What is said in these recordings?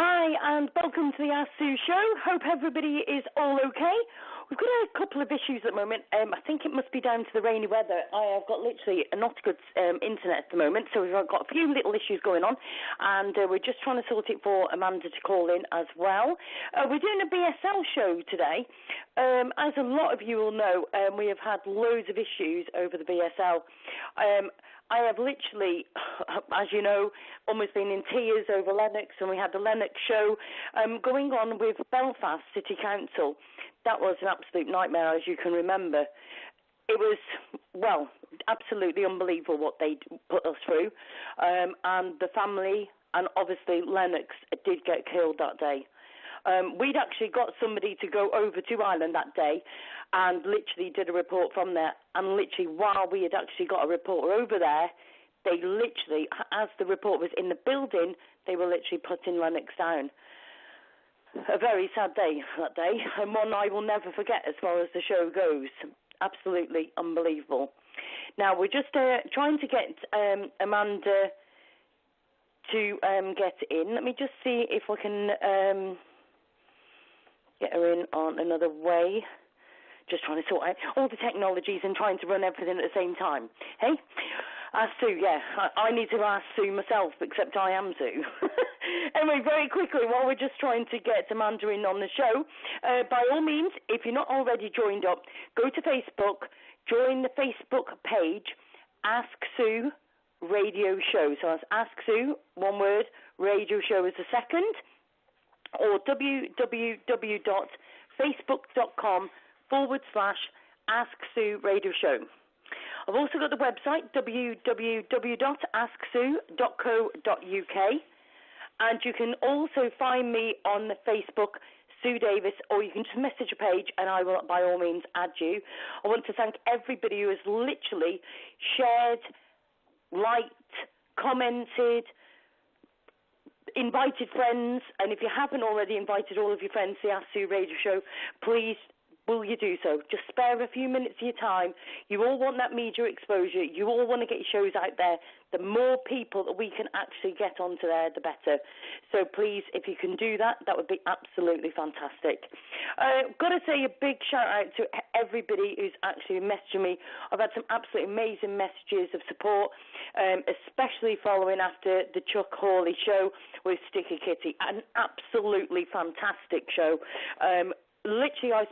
Hi, and welcome to the Ask Sue show. Hope everybody is all okay. We've got a couple of issues at the moment. I think it must be down to the rainy weather. I have got literally not good internet at the moment, so we've got a few little issues going on, and we're just trying to sort it for Amanda to call in as well. We're doing a BSL show today. As a lot of you will know, we have had loads of issues over the BSL. I have literally, as you know, almost been in tears over Lennox, and we had the Lennox show going on with Belfast City Council. That was an absolute nightmare, as you can remember. It was, well, absolutely unbelievable what they put us through. And the family and obviously Lennox did get killed that day. We'd actually got somebody to go over to Ireland that day and literally did a report from there. And literally while we had actually got a reporter over there, they literally, as the report was in the building, they were literally putting Lennox down. A very sad day that day, and one I will never forget as far as the show goes. Absolutely unbelievable. Now, we're just trying to get Amanda to get in. Let me just see if we can get her in on another way. Just trying to sort out all the technologies and trying to run everything at the same time. Hey? Ask Sue, yeah. I need to ask Sue myself, except I am Sue. Anyway, very quickly, while we're just trying to get Amanda in on the show, by all means, if you're not already joined up, go to Facebook, join the Facebook page, Ask Sue Radio Show. So that's Ask Sue, one word, Radio Show is the second, or www.facebook.com/Ask Sue Radio Show. I've also got the website, www.asksue.co.uk, and you can also find me on the Facebook, Sue Davis, or you can just message a page and I will by all means add you. I want to thank everybody who has literally shared, liked, commented, invited friends, and if you haven't already invited all of your friends to the Ask Sue Radio Show, please will you do so? Just spare a few minutes of your time. You all want that media exposure. You all want to get your shows out there. The more people that we can actually get onto there, the better. So please, if you can do that, that would be absolutely fantastic. Got to say a big shout out to everybody who's actually messaging me. I've had some absolutely amazing messages of support, especially following after the Chuck Hawley show with Sticky Kitty. An absolutely fantastic show. Literally, I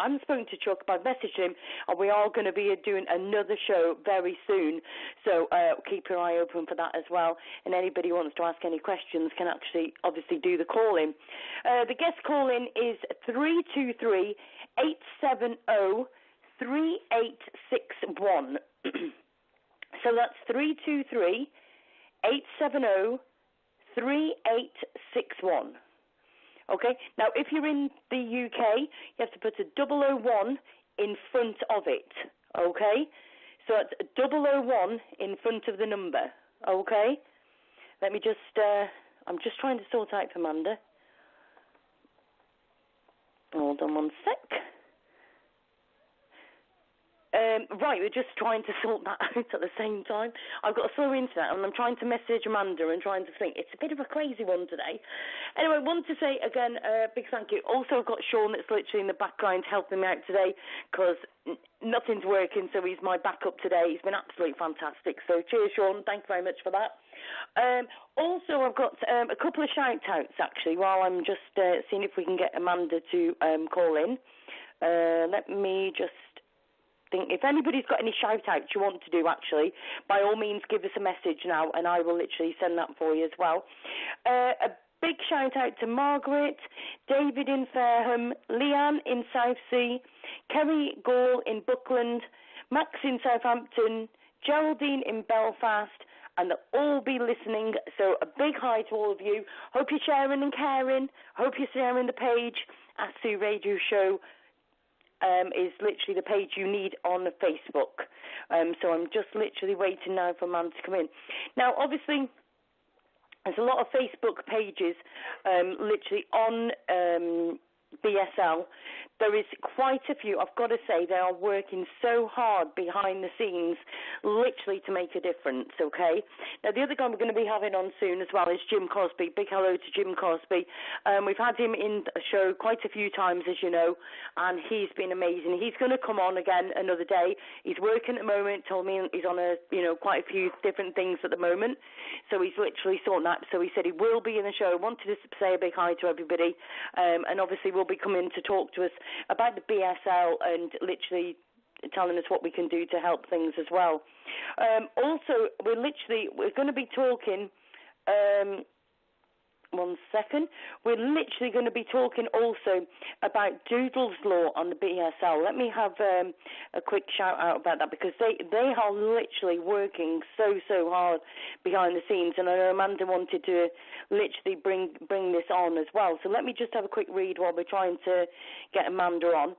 haven't spoken to Chuck, but I've messaged him, and we are going to be doing another show very soon. So keep your eye open for that as well. And anybody who wants to ask any questions can actually, obviously, do the call-in. The guest call-in is 323-870-3861. So that's 323-870-3861. Okay, now if you're in the UK, you have to put a 001 in front of it, okay? So it's 001 in front of the number, okay? Let me just, I'm just trying to sort out for Amanda. Hold on one sec. Right, we're just trying to sort that out at the same time. I've got a slow internet and I'm trying to message Amanda and trying to think. It's a bit of a crazy one today. Anyway, I want to say again, big thank you. Also, I've got Sean that's literally in the background helping me out today because nothing's working, so he's my backup today. He's been absolutely fantastic. So cheers, Sean. Thank you very much for that. Also, I've got a couple of shout-outs, actually, while I'm just seeing if we can get Amanda to call in. Let me just think. If anybody's got any shout-outs you want to do, actually, by all means, give us a message now, and I will literally send that for you as well. A big shout-out to Margaret, David in Fareham, Leanne in Southsea, Kerry Gall in Buckland, Max in Southampton, Geraldine in Belfast, and they'll all be listening. So a big hi to all of you. Hope you're sharing and caring. Hope you're sharing the page. Ask Sue Radio Show is literally the page you need on Facebook. So I'm just literally waiting now for Amanda to come in. Now, obviously, there's a lot of Facebook pages literally on BSL. There is quite a few. I've got to say, they are working so hard behind the scenes, literally to make a difference, okay? Now, the other guy we're going to be having on soon as well is Jim Cosby. Big hello to Jim Cosby. We've had him in a show quite a few times, as you know, and he's been amazing. He's going to come on again another day. He's working at the moment, told me he's on quite a few different things at the moment, so he's literally sorting that. So he said he will be in the show. Wanted to say a big hi to everybody, and obviously will be coming to talk to us about the BSL and literally telling us what we can do to help things as well. Also, we're going to be talking. One second. We're literally going to be talking also about Doodle's Law on the BSL. Let me have a quick shout out about that, because they are literally working so hard behind the scenes, and I know Amanda wanted to literally bring this on as well. So let me just have a quick read while we're trying to get Amanda on.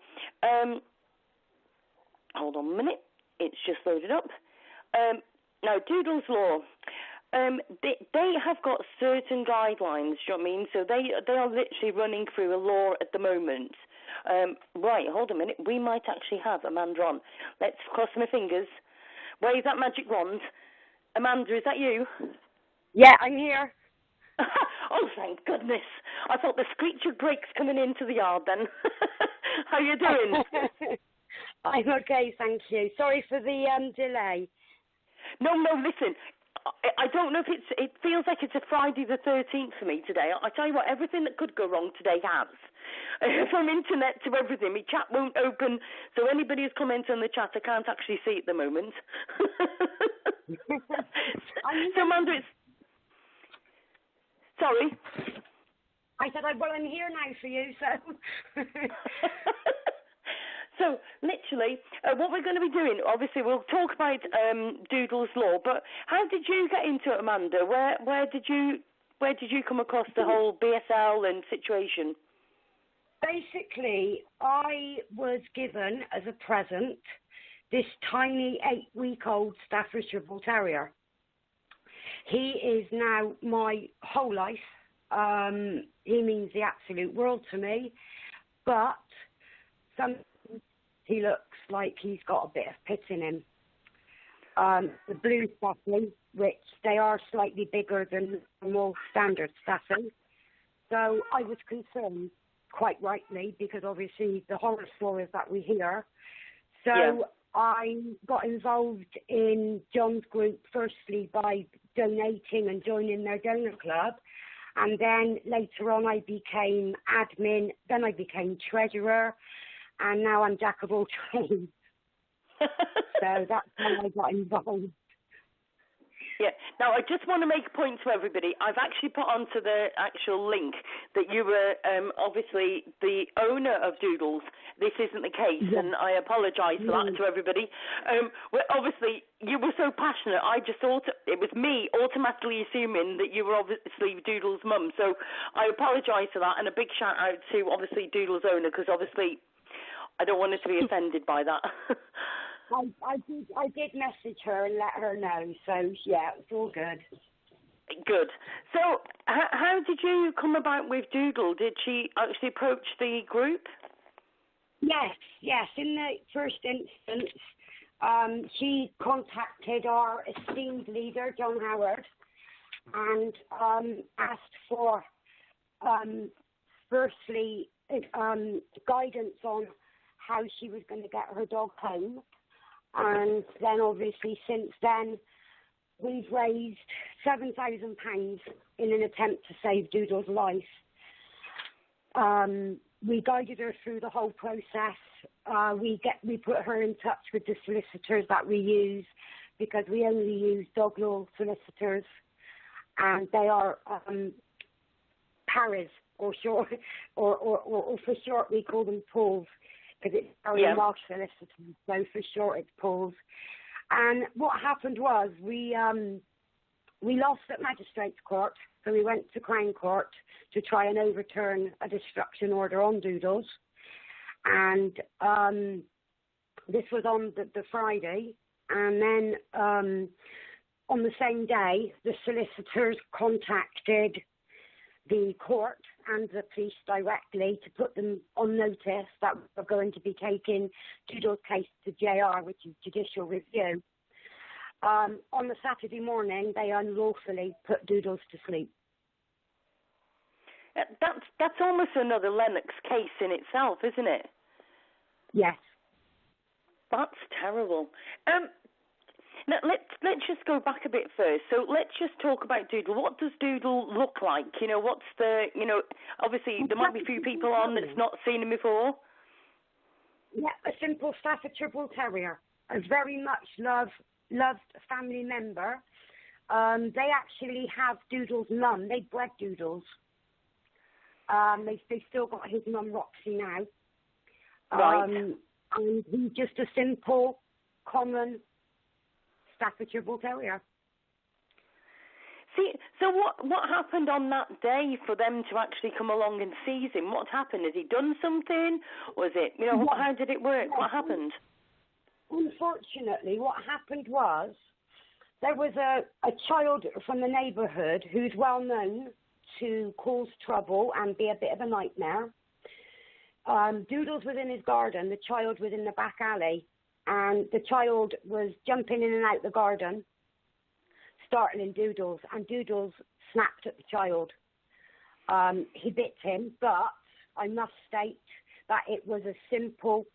Hold on a minute. It's just loaded up. Now, Doodle's Law. They have got certain guidelines, do you know what I mean? So they are literally running through a law at the moment. Right, hold a minute. We might actually have Amanda on. Let's cross my fingers. Wave that magic wand. Amanda, is that you? Yeah, I'm here. Oh, thank goodness. I thought the screecher brakes coming into the yard then. How you doing? I'm okay, thank you. Sorry for the delay. No, listen. I don't know if it feels like it's a Friday the 13th for me today. I tell you what, everything that could go wrong today has. From internet to everything. My chat won't open, so anybody who's commenting on the chat, I can't actually see at the moment. So, Amanda, sorry? I said, well, I'm here now for you, so... So, literally, what we're going to be doing, obviously, we'll talk about Doodle's Law, but how did you get into it, Amanda? Where did you come across the whole BSL and situation? Basically, I was given as a present this tiny 8-week-old Staffordshire Bull Terrier. He is now my whole life. He means the absolute world to me, but he looks like he's got a bit of pit in him. The blue Staffy, which they are slightly bigger than the more standard Staffy. So I was concerned, quite rightly, because obviously the horror stories that we hear. So I got involved in John's group, firstly by donating and joining their donor club. And then later on I became admin, then I became treasurer. And now I'm jack of all trades. So that's how I got involved. Yeah. Now, I just want to make a point to everybody. I've actually put onto the actual link that you were obviously the owner of Doodles. This isn't the case, and I apologise for that to everybody. Well, obviously, you were so passionate. I just thought it was me automatically assuming that you were obviously Doodles' mum. So I apologise for that, and a big shout out to obviously Doodles' owner, because obviously I don't want her to be offended by that. I did message her and let her know, so yeah, it's all good. Good. So how did you come about with Doodle? Did she actually approach the group? Yes. In the first instance, she contacted our esteemed leader, John Howard, and asked for, firstly, guidance on how she was going to get her dog home. And then obviously since then we've raised £7,000 in an attempt to save Doodle's life. We guided her through the whole process. We put her in touch with the solicitors that we use, because we only use dog law solicitors, and they are Paris, or short, or for short we call them Pauls, because it's very Welsh solicitors, so for short it's Pauls. And what happened was we lost at Magistrates Court, so we went to Crown Court to try and overturn a destruction order on Doodles. And this was on the Friday. And then on the same day, the solicitors contacted the court and the police directly to put them on notice that we're going to be taking Doodle's case to JR, which is judicial review. On the Saturday morning, they unlawfully put Doodles to sleep. That's almost another Lennox case in itself, isn't it? Yes. That's terrible. Now, let's just go back a bit first. So let's just talk about Doodle. What does Doodle look like? What's the, obviously there might be a few people on that's not seen him before. Yeah, a simple Staffordshire Bull Terrier. A very much loved family member. They actually have Doodle's mum. They bred Doodles. They still got his mum Roxy now. Right. And he's just a simple, common Staffordshire Bull Terrier. See, so what happened on that day for them to actually come along and seize him? What happened? Has he done something? Was it, how did it work? What happened? Unfortunately, what happened was there was a child from the neighbourhood who's well known to cause trouble and be a bit of a nightmare. Doodles was in his garden, the child was in the back alley, and the child was jumping in and out the garden, startling Doodles, and Doodles snapped at the child. He bit him, but I must state that it was a simple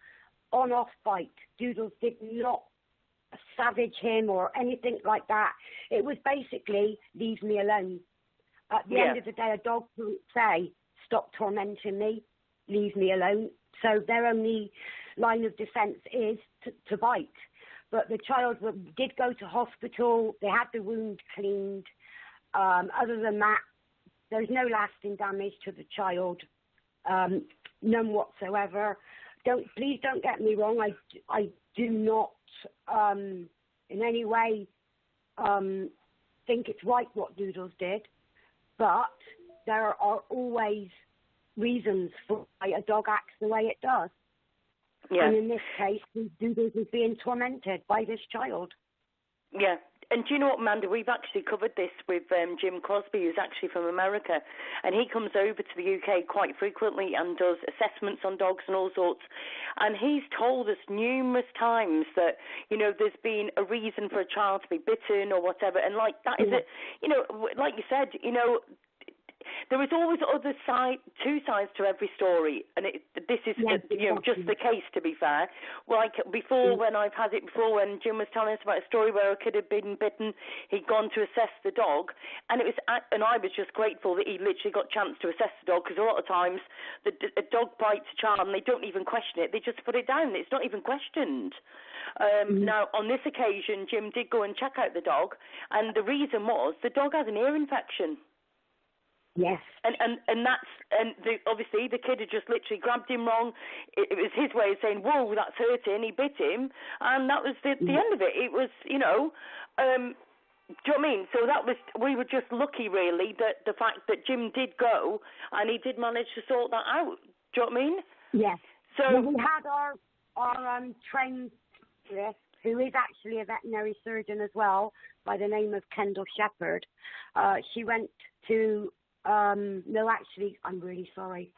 on-off bite. Doodles did not savage him or anything like that. It was basically, leave me alone. At the end of the day, a dog can't say, stop tormenting me, leave me alone. So their only line of defence is to bite. But the child did go to hospital. They had the wound cleaned. Other than that, there's no lasting damage to the child, none whatsoever. Please don't get me wrong. I do not in any way think it's right what Doodles did. But there are always reasons for why a dog acts the way it does. Yeah. And in this case, Doodles is being tormented by this child. Yeah. And do you know what, Amanda? We've actually covered this with Jim Crosby, who's actually from America. And he comes over to the UK quite frequently and does assessments on dogs and all sorts. And he's told us numerous times that, there's been a reason for a child to be bitten or whatever. And like that is it, like you said, there is always two sides to every story, and this is just the case. To be fair, like before, when Jim was telling us about a story where a kid had been bitten, he'd gone to assess the dog, and I was just grateful that he literally got a chance to assess the dog, because a lot of times a dog bites a child and they don't even question it; they just put it down. It's not even questioned. Now, on this occasion, Jim did go and check out the dog, and the reason was the dog has an ear infection. Yes. Obviously the kid had just literally grabbed him wrong. It was his way of saying, whoa, that's hurting. He bit him, and that was the end of it. It was, do you know what I mean? So we were just lucky, really, that the fact that Jim did go and he did manage to sort that out. Do you know what I mean? Yes. So we had our trained who is actually a veterinary surgeon as well, by the name of Kendall Shepherd. She went to no, actually, I'm really sorry.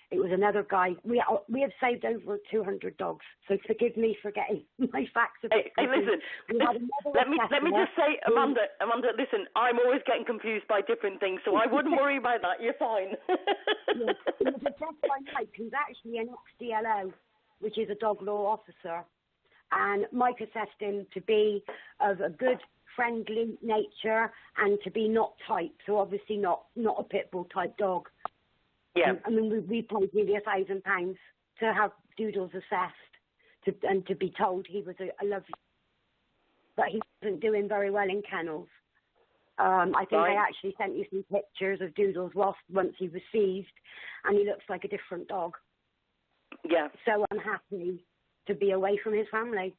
It was another guy. We have saved over 200 dogs, so forgive me for getting my facts a bit confused. Listen, let me just say, Amanda, listen, I'm always getting confused by different things, so I wouldn't worry about that. You're fine. Yes, it was a dog by Mike, who's actually an ex-DLO, which is a dog law officer, and Mike assessed him to be of a good, friendly nature and to be not type, so obviously not a pit bull type dog. Yeah. I mean, we paid nearly £1,000 to have Doodles assessed and to be told he was a lovely, but he wasn't doing very well in kennels. I think I actually sent you some pictures of Doodles once he was seized, and he looks like a different dog. Yeah. So unhappy to be away from his family.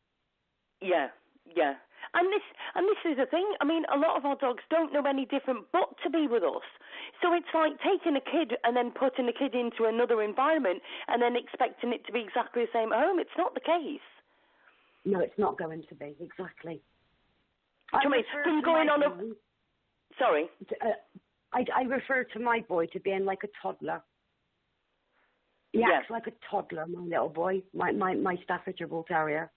Yeah, yeah. And this is the thing. I mean, a lot of our dogs don't know any different but to be with us. So it's like taking a kid and then putting the kid into another environment and then expecting it to be exactly the same at home. It's not the case. No, it's not going to be, exactly. From going on Sorry? I refer to my boy to being like a toddler. He acts like a toddler, my little boy, my Staffordshire Bull Terrier.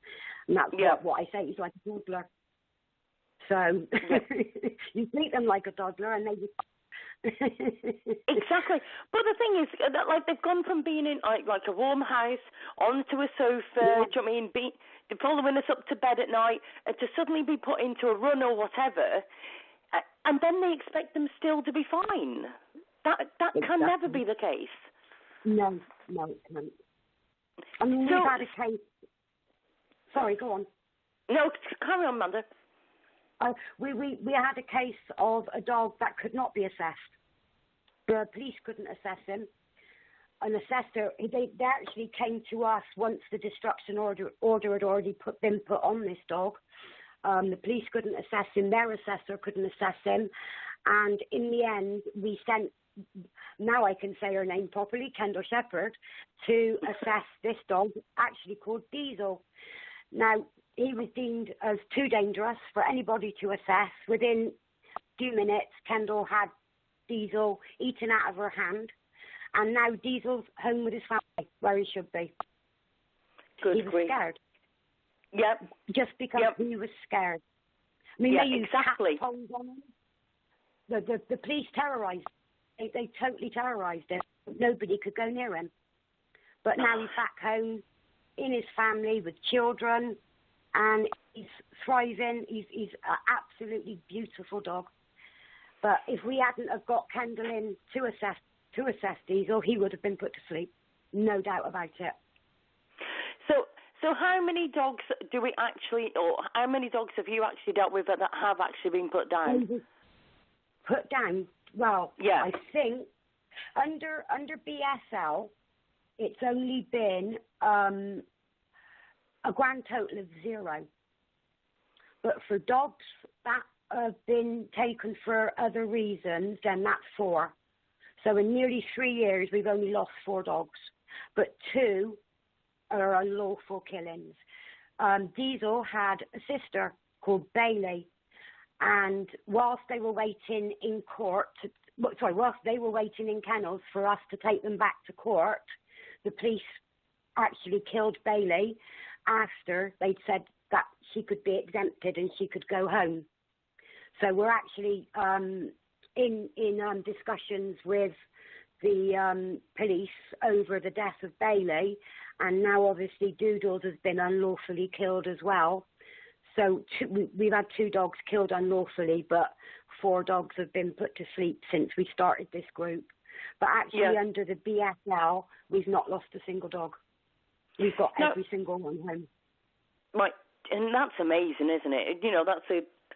And that's what I say, he's like a toddler. So you treat them like a toddler and they just... Exactly. But the thing is, that, like, they've gone from being in like a warm house onto a sofa, do you know what I mean, following us up to bed at night, and to suddenly be put into a run or whatever, and then they expect them still to be fine. That can never be the case. No, it can't. I mean, we've had a case... Sorry, go on. No, carry on, Amanda. We had a case of a dog that could not be assessed. The police couldn't assess him. An assessor, they actually came to us once the destruction order had already been put on this dog. The police couldn't assess him. Their assessor couldn't assess him. And in the end, we sent, now I can say her name properly, Kendall Shepherd, to assess this dog, actually called Diesel. Now, he was deemed as too dangerous for anybody to assess. Within a few minutes, Kendall had Diesel eaten out of her hand, and now Diesel's home with his family, where he should be. Good he was grief. Scared. Yep. Just because he was scared. I mean, they used cat tones on him. The police terrorised him. They totally terrorised him. Nobody could go near him. But now he's back home in his family with children, and he's thriving. He's an absolutely beautiful dog. But if we hadn't have got Kendall in to assess Diesel, he would have been put to sleep. No doubt about it. So how many dogs do we actually, or how many dogs have you actually dealt with that have actually been put down? Put down? Well, I think under BSL, it's only been a grand total of 0. But for dogs that have been taken for other reasons, then that's 4. So in nearly 3 years, we've only lost 4 dogs. But 2 are unlawful killings. Diesel had a sister called Bailey, and whilst they were waiting in court, whilst they were waiting in kennels for us to take them back to court, the police actually killed Bailey after they'd said that she could be exempted and she could go home. So we're actually in discussions with the police over the death of Bailey, and now obviously Doodles has been unlawfully killed as well. So we've had 2 dogs killed unlawfully, but 4 dogs have been put to sleep since we started this group. But actually under the BSL, we've not lost a single dog. We've got every single one home. Right, and that's amazing, isn't it? You know, that's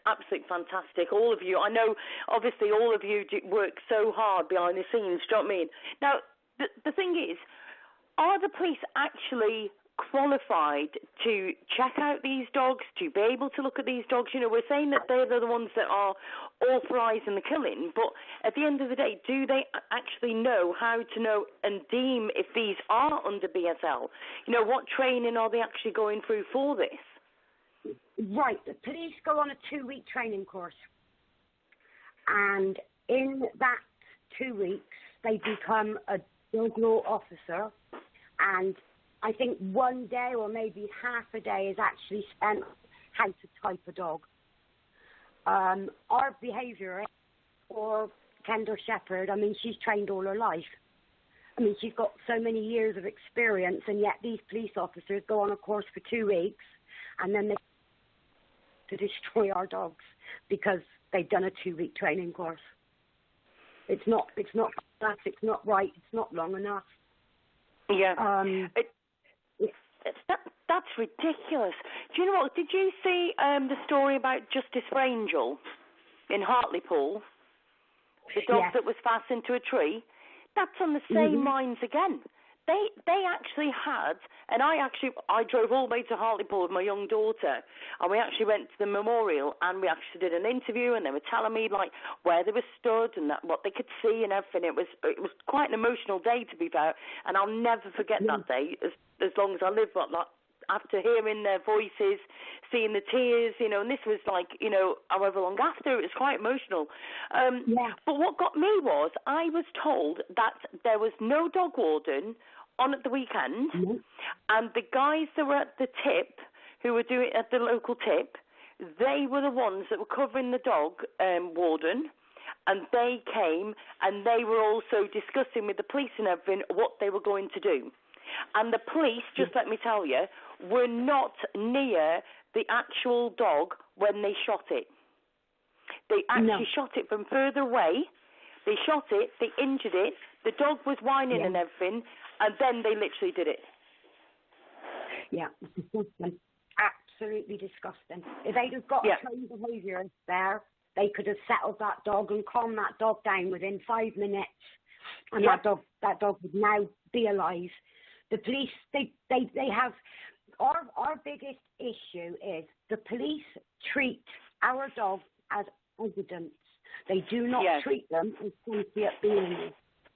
absolutely fantastic. All of you, I know, obviously, all of you work so hard behind the scenes. Do you know what I mean? Now, the thing is, are the police actually qualified to check out these dogs, to be able to look at these dogs? You know, we're saying that they're the ones that are authorising the killing, but at the end of the day, do they actually know how to know and deem if these are under BSL? You know, what training are they actually going through for this? Right, the police go on a 2-week training course, and in that 2 weeks, they become a dog law officer, and I think 1 day or maybe half a day is actually spent how to type a dog. Our behaviourist, or Kendall Shepherd, I mean, she's trained all her life. I mean, she's got so many years of experience, and yet these police officers go on a course for 2 weeks, and then they to destroy our dogs because they've done a 2-week training course. It's not enough, it's not right, it's not long enough. Yeah. That's ridiculous. Do you know what? Did you see the story about Justice for Angel in Hartlepool? The dog that was fastened to a tree? That's on the same lines again. They actually had, and I drove all the way to Hartlepool with my young daughter, and we actually went to the memorial, and we actually did an interview, and they were telling me like where they were stood and what they could see and everything. It was quite an emotional day, to be fair, and I'll never forget that day as long as I live. Like, after hearing their voices, seeing the tears, and this was like, however long after, it was quite emotional. But what got me was I was told that there was no dog warden on at the weekend, and the guys that were at the tip, who were doing it at the local tip, they were the ones that were covering the dog warden, and they came and they were also discussing with the police and everything what they were going to do. And the police, just let me tell you, were not near the actual dog when they shot it. They actually shot it from further away. They shot it, they injured it, the dog was whining and everything, and then they literally did it. Yeah, disgusting. Absolutely disgusting. If they'd have got a trained behaviourist there, they could have settled that dog and calmed that dog down within 5 minutes, and that dog would now be alive. The police, they have, our biggest issue is the police treat our dogs as evidence. They do not treat them as sentient beings.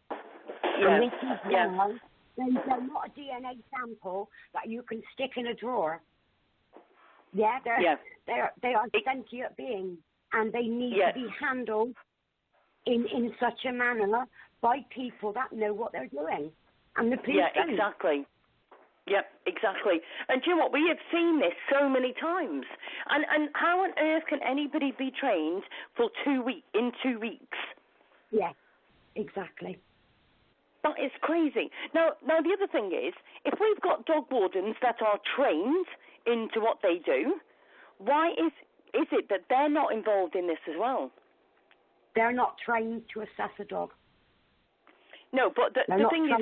And this is why they're not a DNA sample that you can stick in a drawer. They are sentient beings, and they need to be handled in such a manner by people that know what they're doing. And the police don't. Exactly. Yep, exactly. And do you know what? We have seen this so many times. And how on earth can anybody be trained for 2 weeks? Yes, exactly. That is crazy. Now the other thing is, if we've got dog wardens that are trained into what they do, why is it that they're not involved in this as well? They're not trained to assess a dog. No, but the thing is,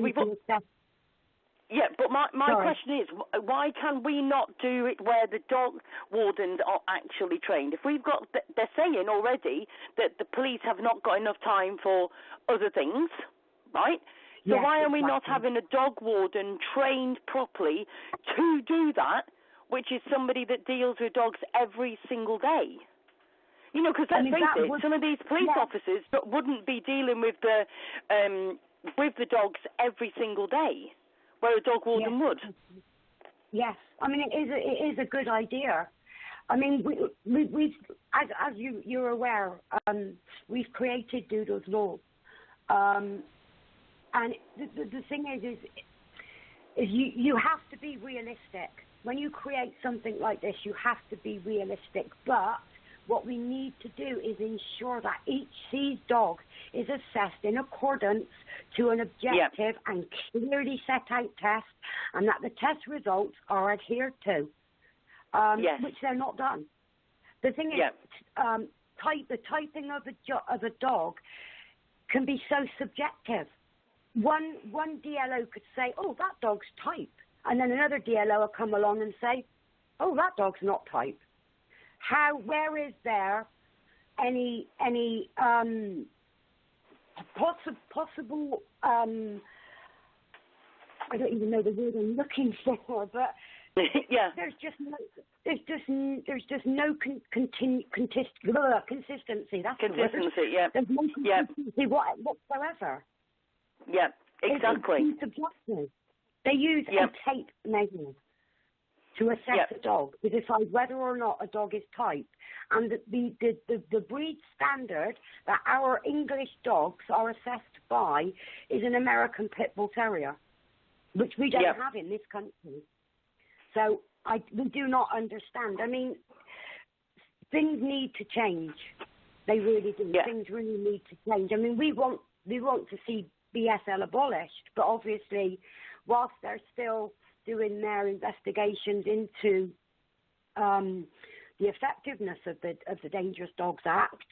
but my question is, why can we not do it where the dog wardens are actually trained? If we've got, they're saying already that the police have not got enough time for other things, right? So why are we not having a dog warden trained properly to do that, which is somebody that deals with dogs every single day? Because let's face it, some of these police officers wouldn't be dealing with the dogs every single day, where a dog warden would. Yes, I mean it is a good idea. I mean we've as you're aware, we've created Doodle's Law, and the thing is you have to be realistic when you create something like this. You have to be realistic, but what we need to do is ensure that each seized dog is assessed in accordance to an objective and clearly set out test, and that the test results are adhered to, which they're not done. The thing is, the typing of a dog can be so subjective. One DLO could say, "Oh, that dog's type," and then another DLO will come along and say, "Oh, that dog's not type." Where is there any possible I don't even know the word I'm looking for, but there's just no consistency. That's consistency. There's no consistency whatsoever. Yeah, exactly. It's subjective. They use a tape measure to assess a dog, to decide whether or not a dog is type. And the breed standard that our English dogs are assessed by is an American Pit Bull Terrier, which we don't have in this country. So we do not understand. I mean, things need to change. They really do. Things really need to change. I mean, we want to see BSL abolished, but obviously, whilst they're still doing their investigations into the effectiveness of the Dangerous Dogs Act,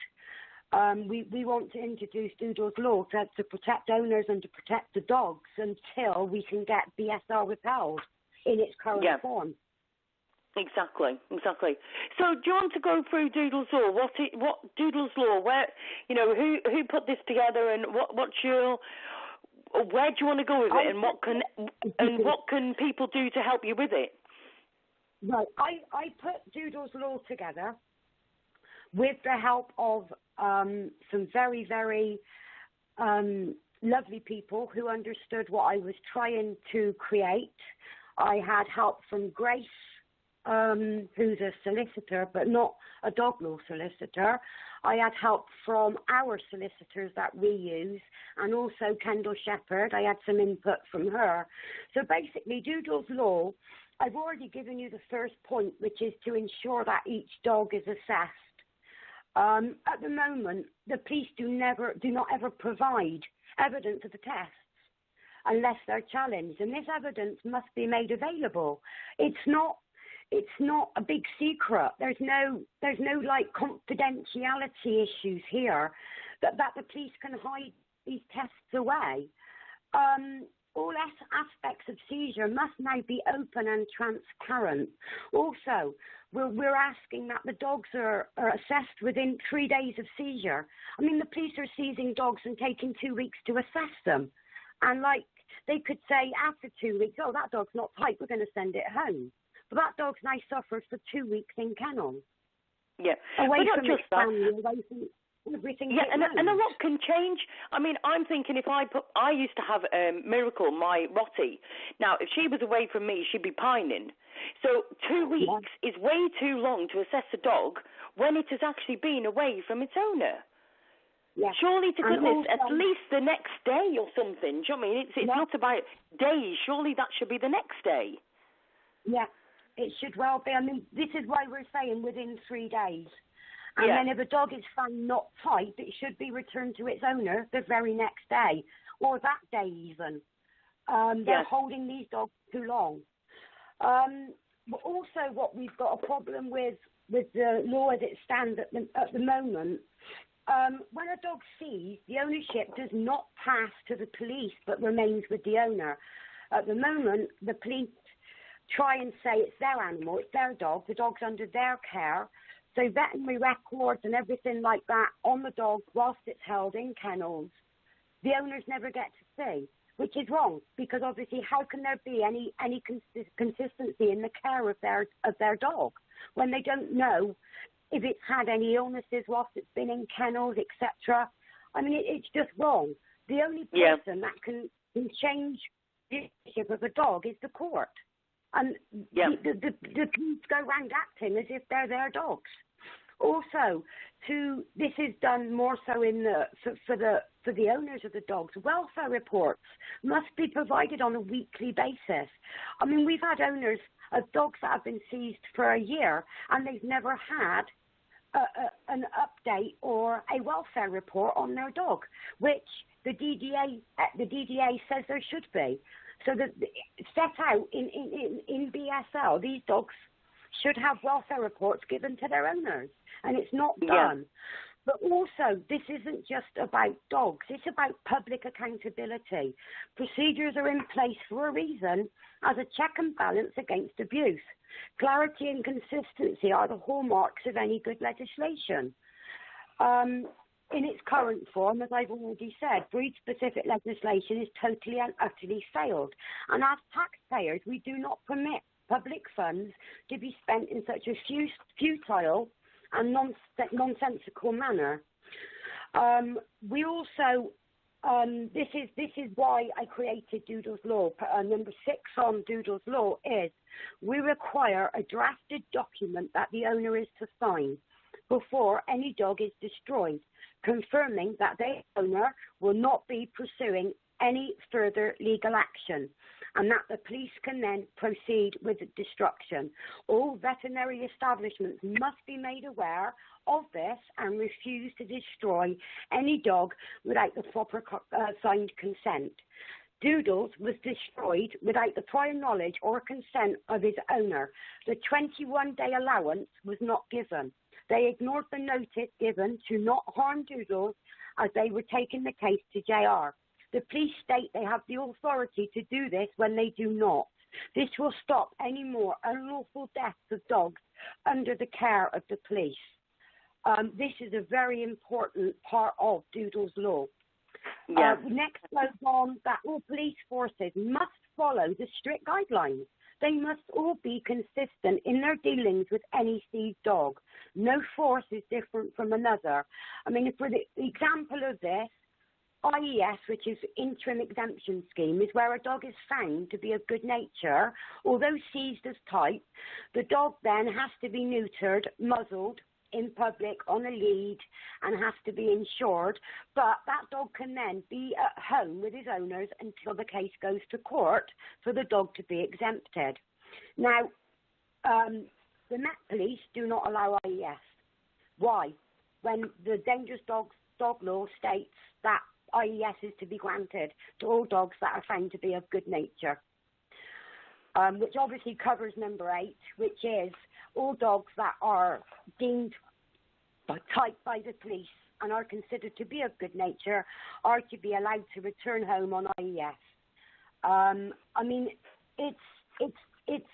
we want to introduce Doodle's Law to protect owners and to protect the dogs until we can get BSL repelled in its current form. Exactly. So do you want to go through Doodle's Law? What Doodle's Law? Where who put this together, and where do you want to go with it, and what can people do to help you with it? Right, I put Doodle's Law together with the help of some very, very lovely people who understood what I was trying to create. I had help from Grace, who's a solicitor, but not a dog law solicitor. I had help from our solicitors that we use, and also Kendall Shepherd. I had some input from her. So basically, Doodle's Law, I've already given you the first point, which is to ensure that each dog is assessed. At the moment, the police do not ever provide evidence of the tests unless they're challenged, and this evidence must be made available. It's not a big secret. There's no like confidentiality issues here that the police can hide these tests away. All aspects of seizure must now be open and transparent. Also, we're asking that the dogs are assessed within 3 days of seizure. I mean, the police are seizing dogs and taking 2 weeks to assess them. And like, they could say after 2 weeks, oh, that dog's not tight, we're going to send it home. But that dog's now suffered for 2 weeks in kennel. Yeah. Away but from its family, away from everything. Yeah, and a lot can change. I mean, I'm thinking I used to have Miracle, my Rottie. Now, if she was away from me, she'd be pining. So 2 weeks is way too long to assess a dog when it has actually been away from its owner. Yeah. Surely to goodness, also, at least the next day or something. Do you know what I mean? It's not about days. Surely that should be the next day. Yeah, it should well be. I mean, this is why we're saying within 3 days. And then if a dog is found not tight, it should be returned to its owner the very next day, or that day even. They're holding these dogs too long. But also what we've got a problem with the law as it stands at the moment, when a dog's seized, the ownership does not pass to the police but remains with the owner. At the moment, the police try and say it's their animal, it's their dog, the dog's under their care. So veterinary records and everything like that on the dog whilst it's held in kennels, the owners never get to see, which is wrong, because obviously how can there be any consistency in the care of their dog when they don't know if it's had any illnesses whilst it's been in kennels, etc. I mean, it's just wrong. The only person that can change the ownership of a dog is the court. And the police go around acting as if they're their dogs. Also, this is done more so for the owners of the dogs. Welfare reports must be provided on a weekly basis. I mean, we've had owners of dogs that have been seized for a year and they've never had an update or a welfare report on their dog, which the DDA says there should be. So that set out in BSL, these dogs should have welfare reports given to their owners, and it's not done. But also, this isn't just about dogs. It's about public accountability. Procedures are in place for a reason as a check and balance against abuse. Clarity and consistency are the hallmarks of any good legislation. In its current form, as I've already said, breed-specific legislation is totally and utterly failed. And as taxpayers, we do not permit public funds to be spent in such a futile and nonsensical manner. We also, this is why I created Doodle's Law. Number 6 on Doodle's Law is we require a drafted document that the owner is to sign before any dog is destroyed, confirming that the owner will not be pursuing any further legal action and that the police can then proceed with the destruction. All veterinary establishments must be made aware of this and refuse to destroy any dog without the proper signed consent. Doodles was destroyed without the prior knowledge or consent of his owner. The 21-day allowance was not given. They ignored the notice given to not harm Doodles as they were taking the case to JR. The police state they have the authority to do this when they do not. This will stop any more unlawful deaths of dogs under the care of the police. This is a very important part of Doodle's Law. Next goes on that all police forces must follow the strict guidelines. They must all be consistent in their dealings with any seized dog. No force is different from another. I mean, for the example of this, IES, which is Interim Exemption Scheme, is where a dog is found to be of good nature, although seized as type. The dog then has to be neutered, muzzled, in public, on a lead, and has to be insured. But that dog can then be at home with his owners until the case goes to court for the dog to be exempted. Now, the Met Police do not allow IES. Why? When the dangerous dog law states that IES is to be granted to all dogs that are found to be of good nature, which obviously covers number 8, which is all dogs that are deemed type by the police and are considered to be of good nature are to be allowed to return home on IES. I mean, it's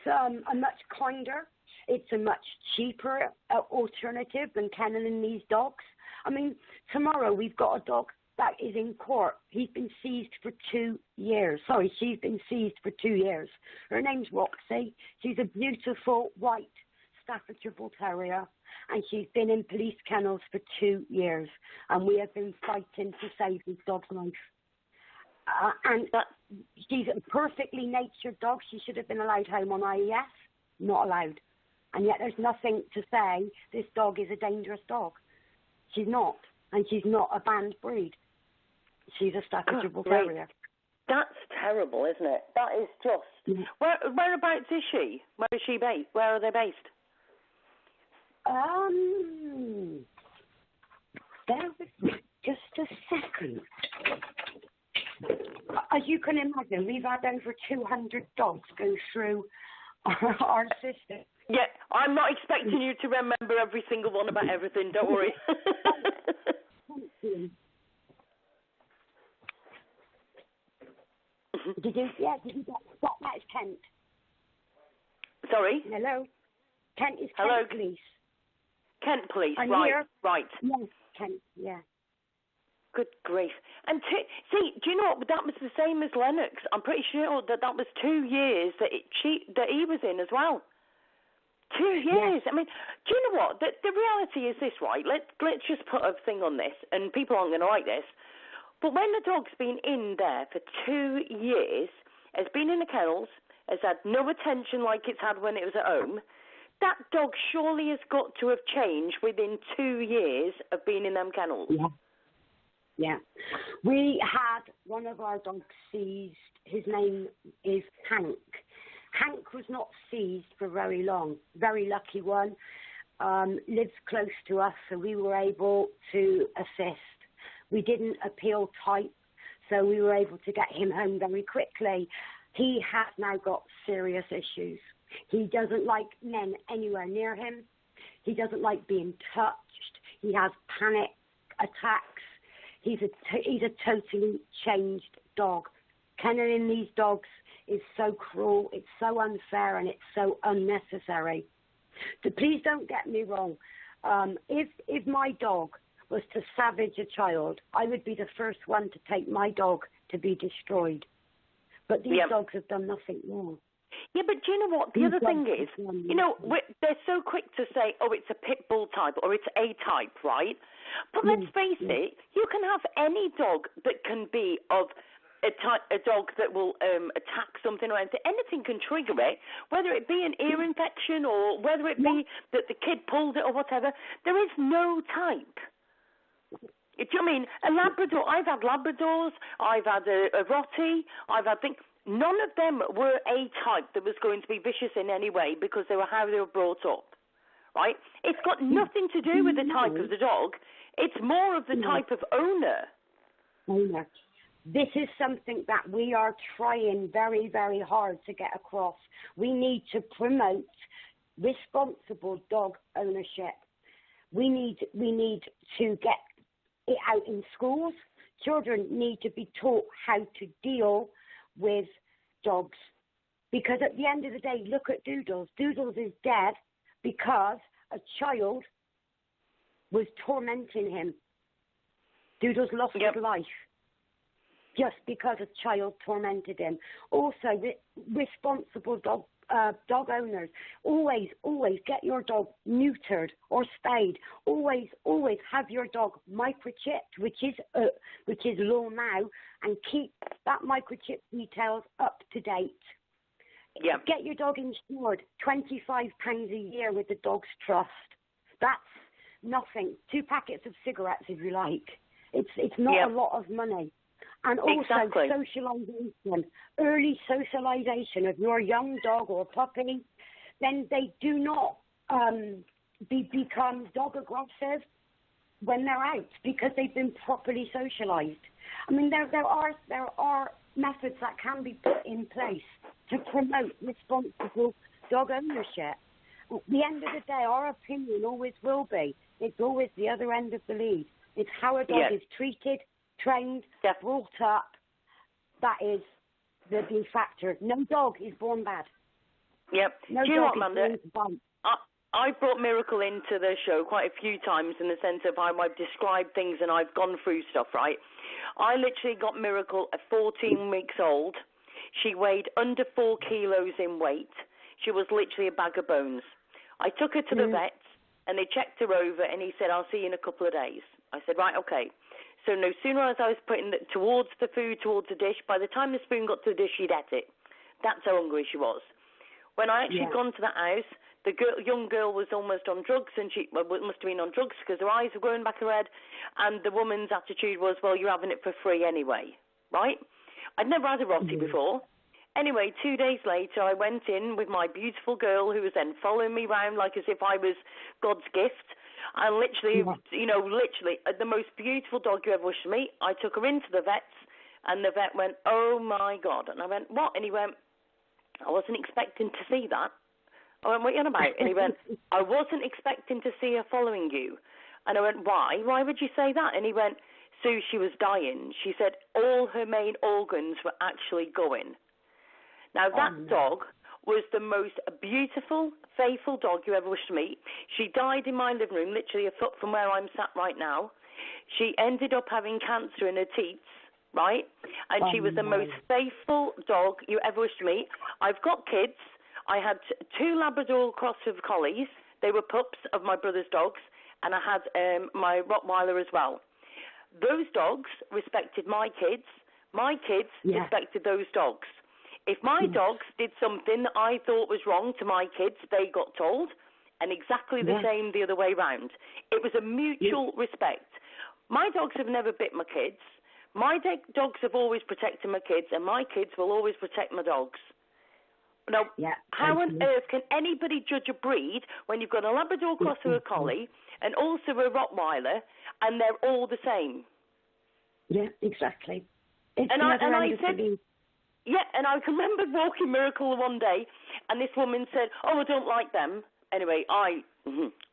a much kinder, it's a much cheaper alternative than kenneling these dogs. I mean, tomorrow we've got a dog that is in court. He's been seized for 2 years. Sorry, she's been seized for 2 years. Her name's Roxy. She's a beautiful white Staffordshire Bull Terrier, and she's been in police kennels for 2 years, and we have been fighting to save this dog's life. And she's a perfectly natured dog. She should have been allowed home on IES. Not allowed. And yet there's nothing to say this dog is a dangerous dog. She's not. And she's not a banned breed. She's a Staffordshire Bull Terrier. That's terrible, isn't it? That is just... Whereabouts is she? Where is she based? Where are they based? Bear with me just a second. As you can imagine, we've had over 200 dogs go through our system. Yeah, I'm not expecting you to remember every single one about everything, don't worry. Did you get that is Kent. Sorry? Hello? Kent is Hello? Kent Police. Kent Police, I'm right, here. right. Yes, Kent, yeah. Good grief. And see, do you know what? That was the same as Lennox. I'm pretty sure that was 2 years that he was in as well. 2 years. Yes. I mean, do you know what? The reality is this, right? Let's just put a thing on this, and people aren't going to like this. But when the dog's been in there for 2 years, has been in the kennels, has had no attention like it's had when it was at home, that dog surely has got to have changed within 2 years of being in them kennels. Yeah. Yeah. We had one of our dogs seized. His name is Hank. Hank was not seized for very long. Very lucky one. Lives close to us, so we were able to assist. We didn't appeal type, so we were able to get him home very quickly. He has now got serious issues. He doesn't like men anywhere near him. He doesn't like being touched. He has panic attacks. He's a totally changed dog. Kenneling these dogs is so cruel, it's so unfair, and it's so unnecessary. So please don't get me wrong. If my dog was to savage a child, I would be the first one to take my dog to be destroyed. But these dogs have done nothing wrong. Yeah, but do you know what? The other thing is, you know, they're so quick to say, oh, it's a pit bull type or it's A type, right? But let's face it, you can have any dog that can be of a dog that will attack something or anything. Anything can trigger it, whether it be an ear infection or whether it be that the kid pulled it or whatever. There is no type. Do you know what I mean? A Labrador, I've had Labradors, I've had a Rottie, I've had things. None of them were a type that was going to be vicious in any way because they were how they were brought up, right? It's got nothing to do with the type of the dog. It's more of the type of owner. Owner. This is something that we are trying very, very hard to get across. We need to promote responsible dog ownership. We need to get it out in schools. Children need to be taught how to deal with dogs. Because at the end of the day, look at Doodles. Doodles is dead because a child was tormenting him. Doodles lost his life just because a child tormented him. Also, responsible dog dog owners, always get your dog neutered or spayed. Always have your dog microchipped, which is law now, and keep that microchip details up to date. Yeah. Get your dog insured, £25 a year with the Dog's Trust. That's nothing. 2 packets of cigarettes, if you like. It's not a lot of money. And also socialization, early socialization of your young dog or puppy. Then they do not become dog aggressive when they're out because they've been properly socialized. I mean, there are methods that can be put in place to promote responsible dog ownership. At the end of the day, our opinion always will be. It's always the other end of the lead. It's how a dog is treated, trained, brought up. That is the factor. No dog is born bad. Yep. No Do you know dog what, Amanda? is born bad. I brought Miracle into the show quite a few times in the sense of how I've described things and I've gone through stuff, right? I literally got Miracle at 14 weeks old. She weighed under 4 kilos in weight. She was literally a bag of bones. I took her to the vet and they checked her over and he said, I'll see you in a couple of days. I said, right, okay. So no sooner as I was putting it towards the food, towards the dish, by the time the spoon got to the dish, she'd ate it. That's how hungry she was. When I actually gone to the house, the young girl was almost on drugs, and she must have been on drugs because her eyes were going back her head, and the woman's attitude was, well, you're having it for free anyway, right? I'd never had a roti before. Anyway, 2 days later, I went in with my beautiful girl who was then following me around like as if I was God's gift. And literally, literally, the most beautiful dog you ever wish to meet. I took her into the vet's, and the vet went, oh, my God. And I went, what? And he went, I wasn't expecting to see that. I went, what are you on about? And he went, I wasn't expecting to see her following you. And I went, why? Why would you say that? And he went, Sue, she was dying. She said all her main organs were actually going. Now, that dog was the most beautiful, faithful dog you ever wish to meet. She died in my living room, literally a foot from where I'm sat right now. She ended up having cancer in her teats, right? And she was the most faithful dog you ever wish to meet. I've got kids. I had 2 Labrador Crosser Collies. They were pups of my brother's dogs. And I had my Rottweiler as well. Those dogs respected my kids. My kids respected those dogs. If my dogs did something that I thought was wrong to my kids, they got told, and exactly the same the other way round. It was a mutual respect. My dogs have never bit my kids. My dogs have always protected my kids, and my kids will always protect my dogs. Now, how on earth can anybody judge a breed when you've got a Labrador Crosser, a Collie, and also a Rottweiler, and they're all the same? Yeah, exactly. And I said... Yeah, and I can remember walking Miracle one day, and this woman said, oh, I don't like them. Anyway, I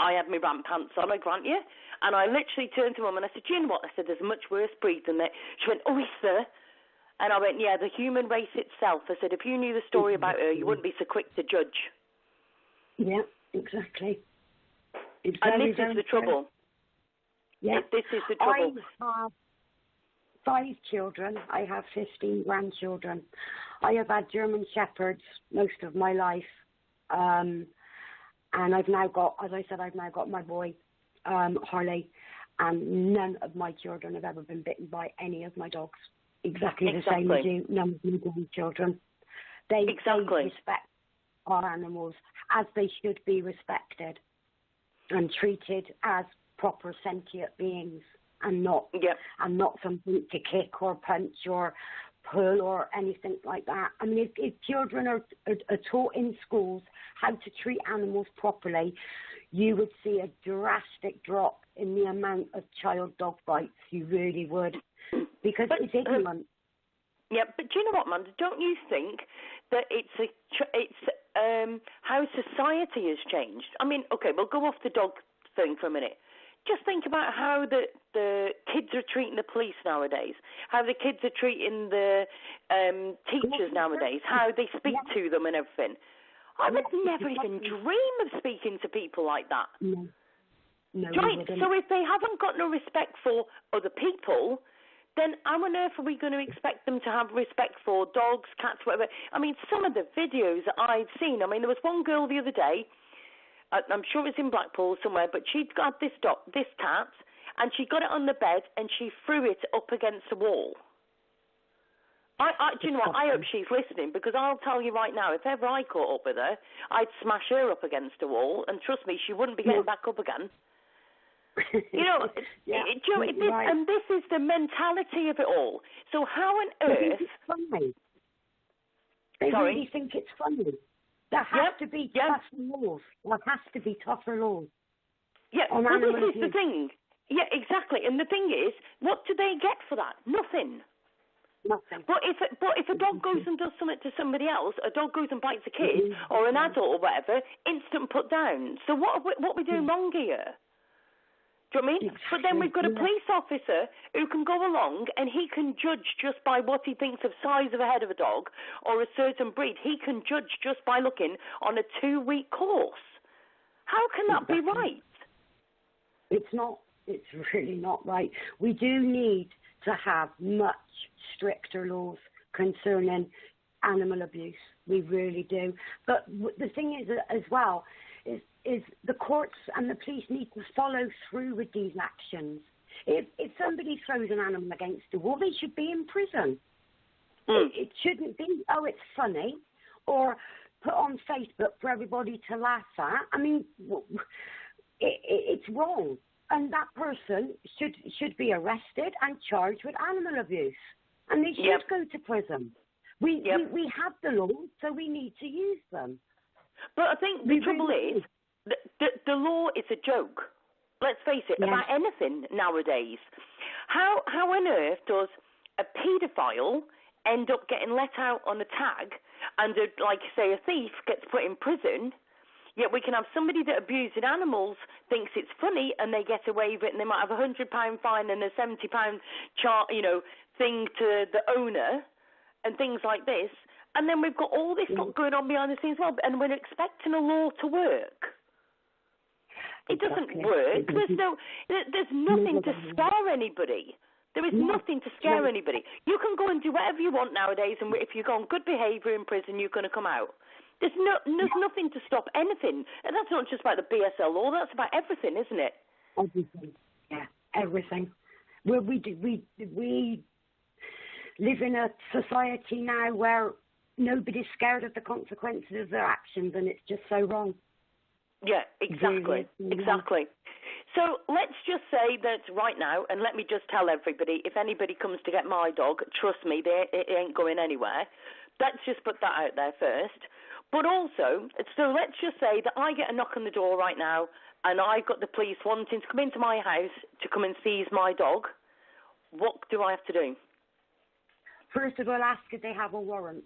had my ramp pants on, I grant you, and I literally turned to Mum and I said, do you know what? I said, there's a much worse breed than that. She went, oh, is there? And I went, yeah, the human race itself. I said, if you knew the story about her, you wouldn't be so quick to judge. Yeah, exactly. It's and this is the trouble. Yeah. This is the trouble. I have 5 children. I have 15 grandchildren. I have had German Shepherds most of my life. And I've now got, as I said, my boy, Harley, and none of my children have ever been bitten by any of my dogs. Exactly the same as you, none of my grandchildren. They respect our animals as they should be respected and treated as proper sentient beings. And not something to kick or punch or pull or anything like that. I mean, if children are taught in schools how to treat animals properly, you would see a drastic drop in the amount of child dog bites. You really would, because it's ignorant. Yeah, but do you know what, Amanda? Don't you think that it's how society has changed? I mean, okay, we'll go off the dog thing for a minute. Just think about how the kids are treating the police nowadays, how the kids are treating the teachers nowadays, how they speak to them and everything. I would never even dream of speaking to people like that. No. Right? So if they haven't got no respect for other people, then how on earth are we going to expect them to have respect for dogs, cats, whatever? I mean, some of the videos that I've seen, I mean, there was one girl the other day, I'm sure it was in Blackpool somewhere, but she'd got this cat, and she got it on the bed, and she threw it up against the wall. Do you know what? I hope she's listening, because I'll tell you right now, if ever I caught up with her, I'd smash her up against a wall, and trust me, she wouldn't be getting back up again. You know, right. And this is the mentality of it all. So how on earth? They really think it's funny. There has to be tougher laws. There has to be tougher laws. Yeah, well, this is the thing. Yeah, exactly. And the thing is, what do they get for that? Nothing. Nothing. But if a dog goes and does something to somebody else, a dog goes and bites a kid or an adult or whatever, instant put down. So what are we doing wrong here? Do you know what I mean? But then we've got a police officer who can go along and he can judge just by what he thinks of size of a head of a dog or a certain breed. He can judge just by looking on a 2-week course. How can that be right? It's not. It's really not right. We do need to have much stricter laws concerning animal abuse. We really do. But the thing is, as well, is the courts and the police need to follow through with these actions. If somebody throws an animal against a wall, they should be in prison. It shouldn't be, oh, it's funny, or put on Facebook for everybody to laugh at. I mean, it's wrong. And that person should be arrested and charged with animal abuse. And they should go to prison. We have the laws, so we need to use them. But I think the trouble is, the law is a joke. Let's face it, about anything nowadays. How on earth does a paedophile end up getting let out on a tag and, like, say, a thief gets put in prison, yet we can have somebody that abuses animals, thinks it's funny, and they get away with it, and they might have a £100 fine and a £70 thing to the owner and things like this. And then we've got all this stuff going on behind the scenes as well, and we're expecting a law to work. It doesn't work. There's nothing to scare anybody. There is nothing to scare anybody. You can go and do whatever you want nowadays, and if you go on good behaviour in prison, you're going to come out. There's nothing to stop anything. And that's not just about the BSL law, that's about everything, isn't it? Everything. Yeah, everything. Well, we live in a society now where nobody's scared of the consequences of their actions, and it's just so wrong. Yeah, exactly. Exactly. So let's just say that right now, and let me just tell everybody, if anybody comes to get my dog, trust me, it ain't going anywhere. Let's just put that out there first. But also, so let's just say that I get a knock on the door right now, and I've got the police wanting to come into my house to come and seize my dog. What do I have to do? First of all, ask if they have a warrant.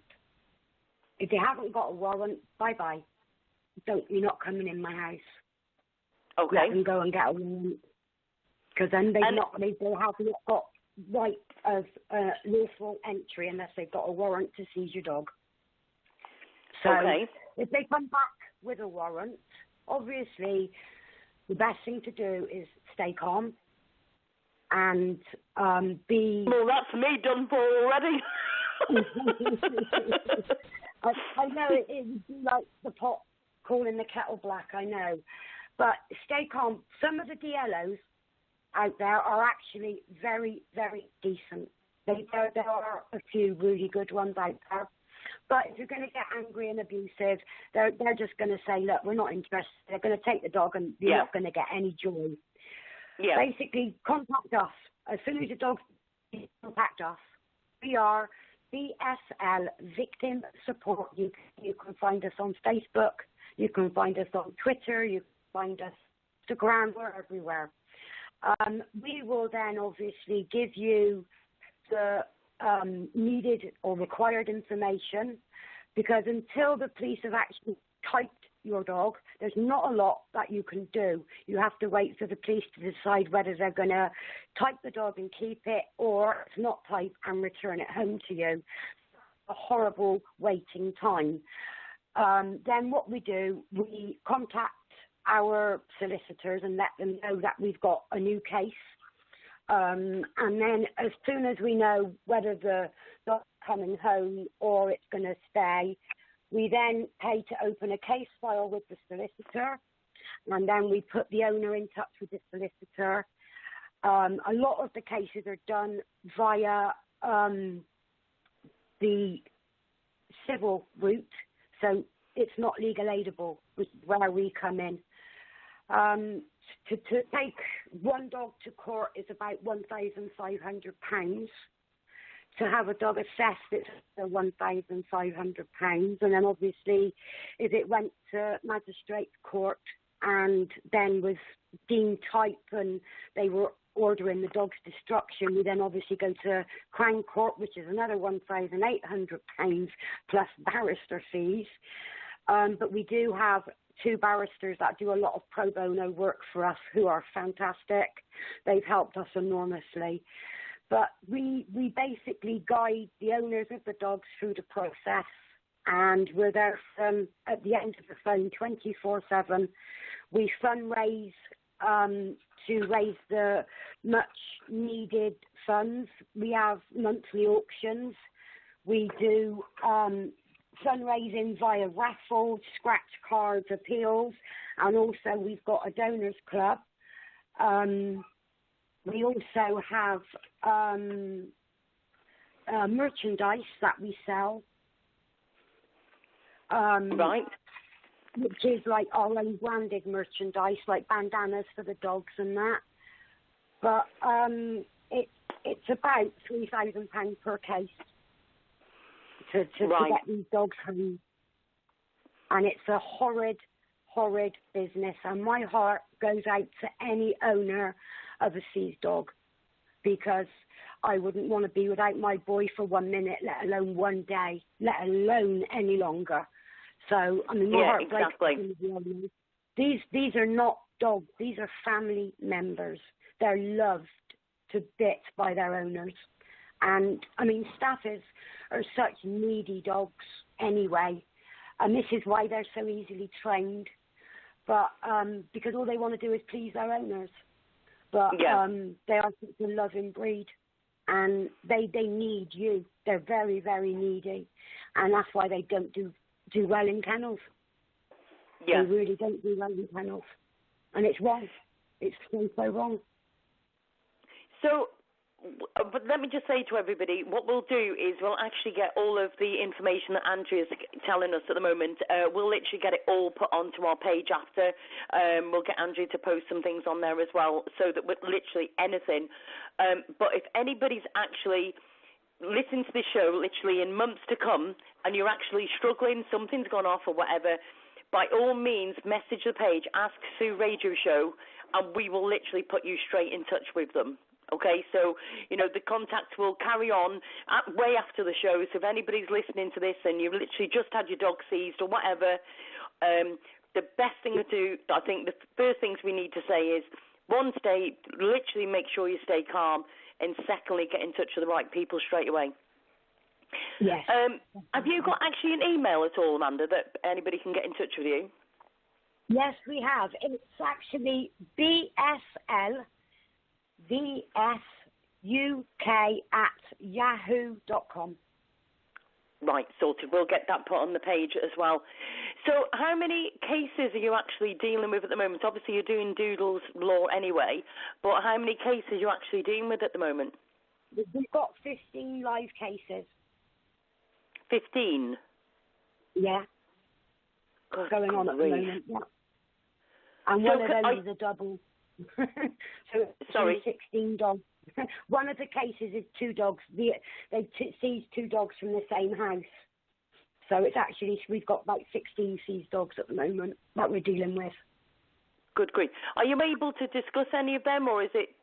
If they haven't got a warrant, bye-bye. You're not coming in my house. Okay. Let them go and get a warrant. Because then they haven't got right of lawful entry unless they've got a warrant to seize your dog. So if they come back with a warrant, obviously the best thing to do is stay calm and be... Well, that's me done for already. I know it would be like the pot calling the kettle black, I know. But stay calm. Some of the DLOs out there are actually very, very decent. There are a few really good ones out there. But if you're going to get angry and abusive, they're just going to say, look, we're not interested. They're going to take the dog and you're not going to get any joy. Yeah. Basically, contact us. As soon as your dog contact us, we are BSL Victim Support. You can find us on Facebook. You can find us on Twitter. You can find us on Instagram. We're everywhere. We will then obviously give you the needed or required information, because until the police have actually typed your dog, there's not a lot that you can do. You have to wait for the police to decide whether they're going to type the dog and keep it, or it's not type and return it home to you. A horrible waiting time. Then what we do, we contact our solicitors and let them know that we've got a new case. And then as soon as we know whether the dog's coming home or it's going to stay, we then pay to open a case file with the solicitor, and then we put the owner in touch with the solicitor. A lot of the cases are done via the civil route, so it's not legal aidable, which is where we come in. To take one dog to court is about £1,500. To have a dog assessed, it's £1,500. And then obviously, if it went to magistrate's court and then was deemed type and they were ordering the dog's destruction, we then obviously go to Crown Court, which is another £1,800 plus barrister fees. But we do have 2 barristers that do a lot of pro bono work for us who are fantastic. They've helped us enormously. But we basically guide the owners of the dogs through the process, and we're there at the end of the phone 24/7. We fundraise to raise the much-needed funds. We have monthly auctions. We do fundraising via raffles, scratch cards, appeals, and also we've got a donors club. We also have merchandise that we sell. Right. Which is like our own branded merchandise, like bandanas for the dogs and that. But it's about £3,000 per case to get these dogs home. And it's a horrid business. And my heart goes out to any owner of a seized dog, because I wouldn't want to be without my boy for 1 minute, let alone 1 day, let alone any longer. So, I mean, my heart breaks. Exactly. These are not dogs. These are family members. They're loved to bits by their owners. And, I mean, staffers are such needy dogs anyway. And this is why they're so easily trained. But because all they want to do is please their owners. But they are such a loving breed. And they need you. They're very, very needy. And that's why they don't do well in kennels. Yeah. They really don't do well in kennels. And it's wrong. It's so wrong. So, but let me just say to everybody, what we'll do is we'll actually get all of the information that Andrea's telling us at the moment. We'll literally get it all put onto our page after. We'll get Andrea to post some things on there as well, so that we're literally anything. But if anybody's actually listening to this show literally in months to come and you're actually struggling, something's gone off or whatever, by all means, message the page, Ask Sue Radio Show, and we will literally put you straight in touch with them. Okay, so, you know, the contact will carry on way after the show. So if anybody's listening to this and you've literally just had your dog seized or whatever, the best thing to do, I think the first things we need to say is, one, literally make sure you stay calm, and secondly, get in touch with the right people straight away. Yes. Have you got actually an email at all, Amanda, that anybody can get in touch with you? Yes, we have. It's actually BSL VSUK@yahoo.com. Right, sorted. We'll get that put on the page as well. So how many cases are you actually dealing with at the moment? Obviously, you're doing Doodle's Law anyway, but how many cases are you actually dealing with at the moment? We've got 15 live cases. 15? Yeah. God, going on at the moment, yeah. And one of those is a double. So it's 16 dogs. One of the cases is 2 dogs. They seized 2 dogs from the same house. So it's actually, we've got about 16 seized dogs at the moment that we're dealing with. Good grief. Are you able to discuss any of them, or is it?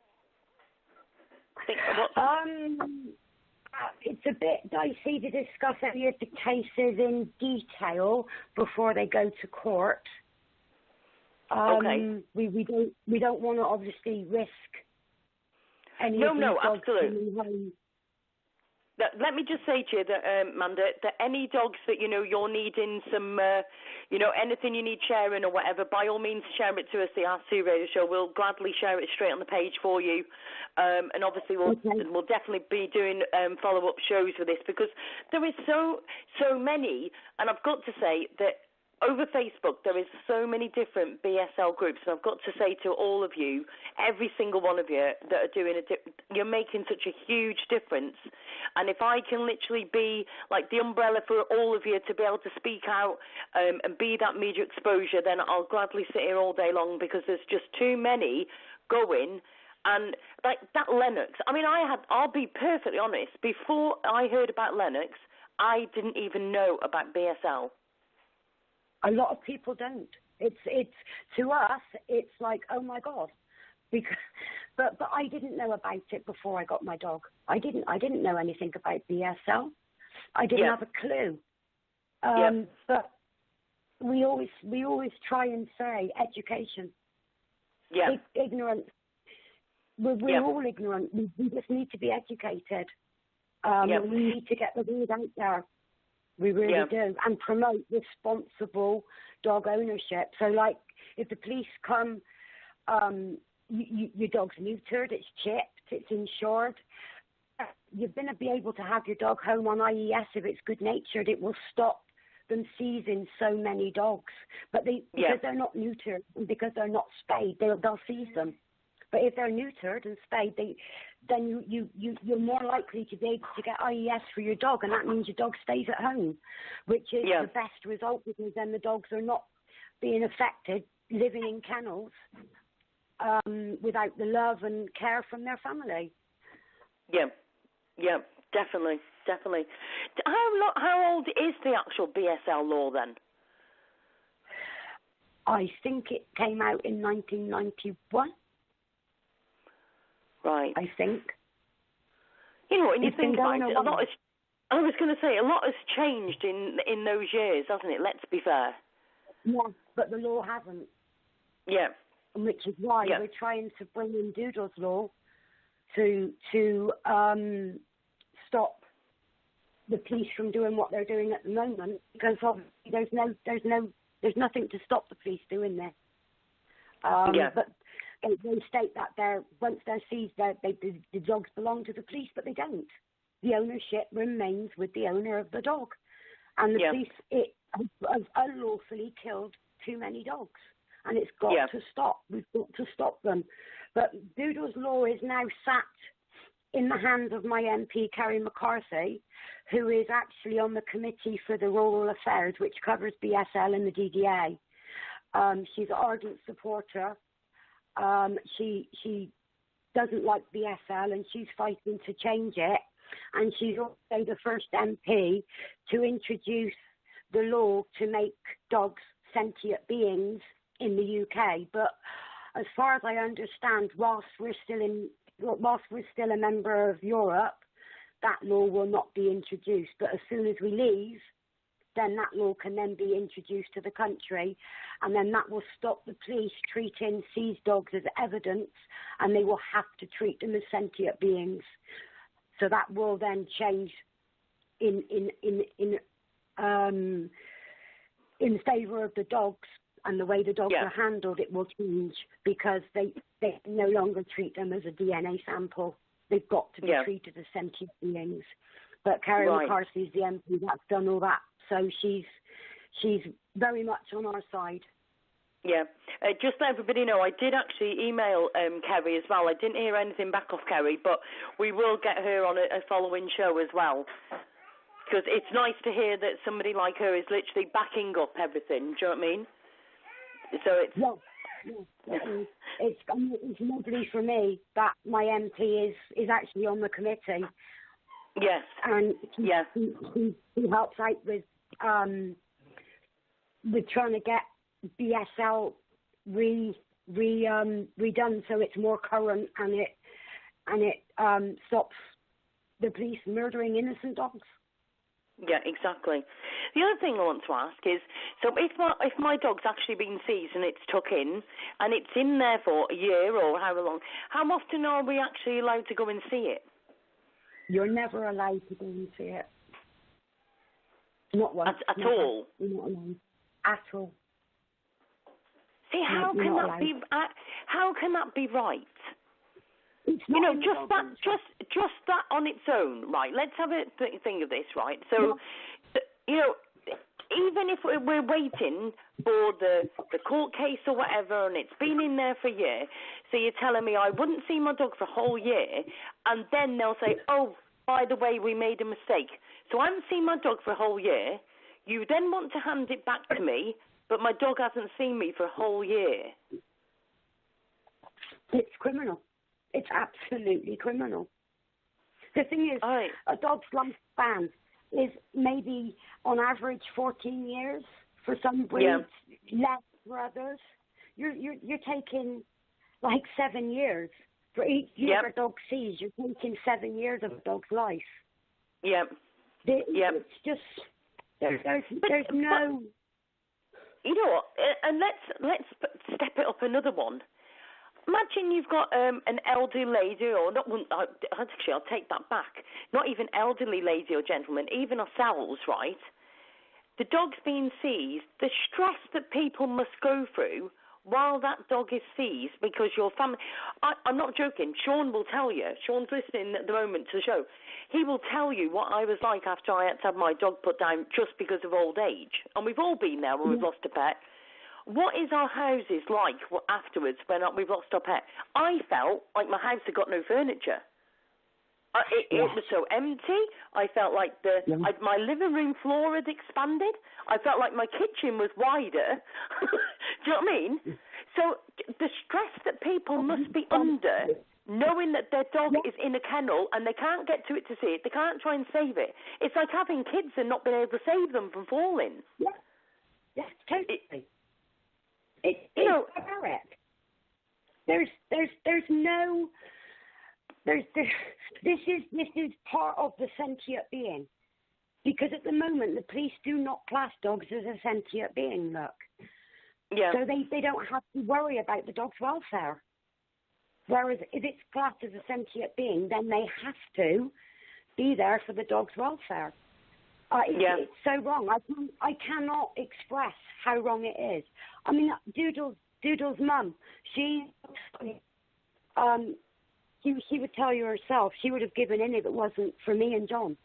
It's a bit dicey to discuss any of the cases in detail before they go to court. Okay. We don't want to obviously risk any of these dogs absolutely. coming home. Let me just say to you that, Amanda, that any dogs that, you're needing some, anything you need sharing or whatever, by all means share it to us, the Ask Sue Radio Show. We'll gladly share it straight on the page for you. And obviously we'll definitely be doing follow-up shows with this, because there is so many, and I've got to say that over Facebook, there is so many different BSL groups, and I've got to say to all of you, every single one of you that are doing you're making such a huge difference. And if I can literally be like the umbrella for all of you to be able to speak out and be that media exposure, then I'll gladly sit here all day long, because there's just too many going. And like that Lennox, I mean, I'll be perfectly honest, before I heard about Lennox, I didn't even know about BSL. A lot of people don't. It's to us, it's like, oh my God, because, but I didn't know about it before I got my dog. I didn't know anything about BSL. I didn't have a clue. But we always try and say education. Yeah. Ignorance. We're all ignorant. We just need to be educated. We need to get the word out there. We really do, and promote responsible dog ownership. So, like, if the police come, your dog's neutered, it's chipped, it's insured, you're going to be able to have your dog home on IES if it's good-natured. It will stop them seizing so many dogs. But because they're not neutered and because they're not spayed, they'll seize them. But if they're neutered and spayed, then you're more likely to be able to get IES for your dog, and that means your dog stays at home, which is the best result, because then the dogs are not being affected, living in kennels without the love and care from their family. Yeah, definitely. How old is the actual BSL law then? I think it came out in 1991. Right. I think. And you think about it, I was going to say, a lot has changed in those years, hasn't it? Let's be fair. Yeah, but the law hasn't. Yeah. Which is why we're trying to bring in Doodle's law to stop the police from doing what they're doing at the moment, because obviously there's nothing to stop the police doing this. But they state that once they're seized, the dogs belong to the police, but they don't. The ownership remains with the owner of the dog. And the police have unlawfully killed too many dogs. And it's got to stop. We've got to stop them. But Doodle's law is now sat in the hands of my MP, Kerry McCarthy, who is actually on the Committee for the Rural Affairs, which covers BSL and the DDA. She's an ardent supporter. She doesn't like BSL, and she's fighting to change it. And she's also the first MP to introduce the law to make dogs sentient beings in the UK. But as far as I understand, whilst we're still a member of Europe, that law will not be introduced. But as soon as we leave, then that law can then be introduced to the country, and then that will stop the police treating seized dogs as evidence, and they will have to treat them as sentient beings. So that will then change in favour of the dogs, and the way the dogs are handled, it will change, because they no longer treat them as a DNA sample. They've got to be treated as sentient beings. But Kerry McCarthy is the MP that's done all that. So she's very much on our side. Yeah. Just to let everybody know, I did actually email Kerry as well. I didn't hear anything back off Kerry, but we will get her on a following show as well. Because it's nice to hear that somebody like her is literally backing up everything. Do you know what I mean? So it's... It's lovely for me that my MP is actually on the committee. Yes. And he helps out with trying to get BSL redone so it's more current, and it stops the police murdering innocent dogs. Yeah, exactly. The other thing I want to ask is, so if my dog's actually been seized and it's took in, and it's in there for a year or however long, how often are we actually allowed to go and see it? You're never allowed to go and see it. Not once. At never. all? You're not allowed. At all. See, how can that be? How can that be right? It's not just that on its own, right? Let's have a think of this, right? So, even if we're waiting for the court case or whatever, and it's been in there for a year, so you're telling me I wouldn't see my dog for a whole year, and then they'll say, oh, by the way, we made a mistake. So I haven't seen my dog for a whole year. You then want to hand it back to me, but my dog hasn't seen me for a whole year. It's criminal. It's absolutely criminal. The thing is, a dog's lifespan is maybe on average 14 years for some breeds, less for others. You're taking like 7 years for each year a dog sees. You're taking 7 years of a dog's life. Yep. It's just there's no. You know what? And let's step it up another one. Imagine you've got an elderly lady, or not. Actually, I'll take that back. Not even elderly lady or gentleman, even ourselves, right? The dog's being seized. The stress that people must go through while that dog is seized because your family. I'm not joking. Sean will tell you. Sean's listening at the moment to the show. He will tell you what I was like after I had to have my dog put down just because of old age. And we've all been there when we've lost a pet. What is our houses like afterwards when we've lost our pet? I felt like my house had got no furniture. It was so empty. I felt like my living room floor had expanded. I felt like my kitchen was wider. Do you know what I mean? So the stress that people must be under, knowing that their dog is in a kennel and they can't get to it to see it, they can't try and save it. It's like having kids and not being able to save them from falling. Yes, totally. It's correct. This is part of the sentient being, because at the moment the police do not class dogs as a sentient being. Look, so they don't have to worry about the dog's welfare. Whereas if it's classed as a sentient being, then they have to be there for the dog's welfare. It's so wrong. I cannot express how wrong it is. I mean, Doodle's mum, she would tell you herself she would have given in if it wasn't for me and John,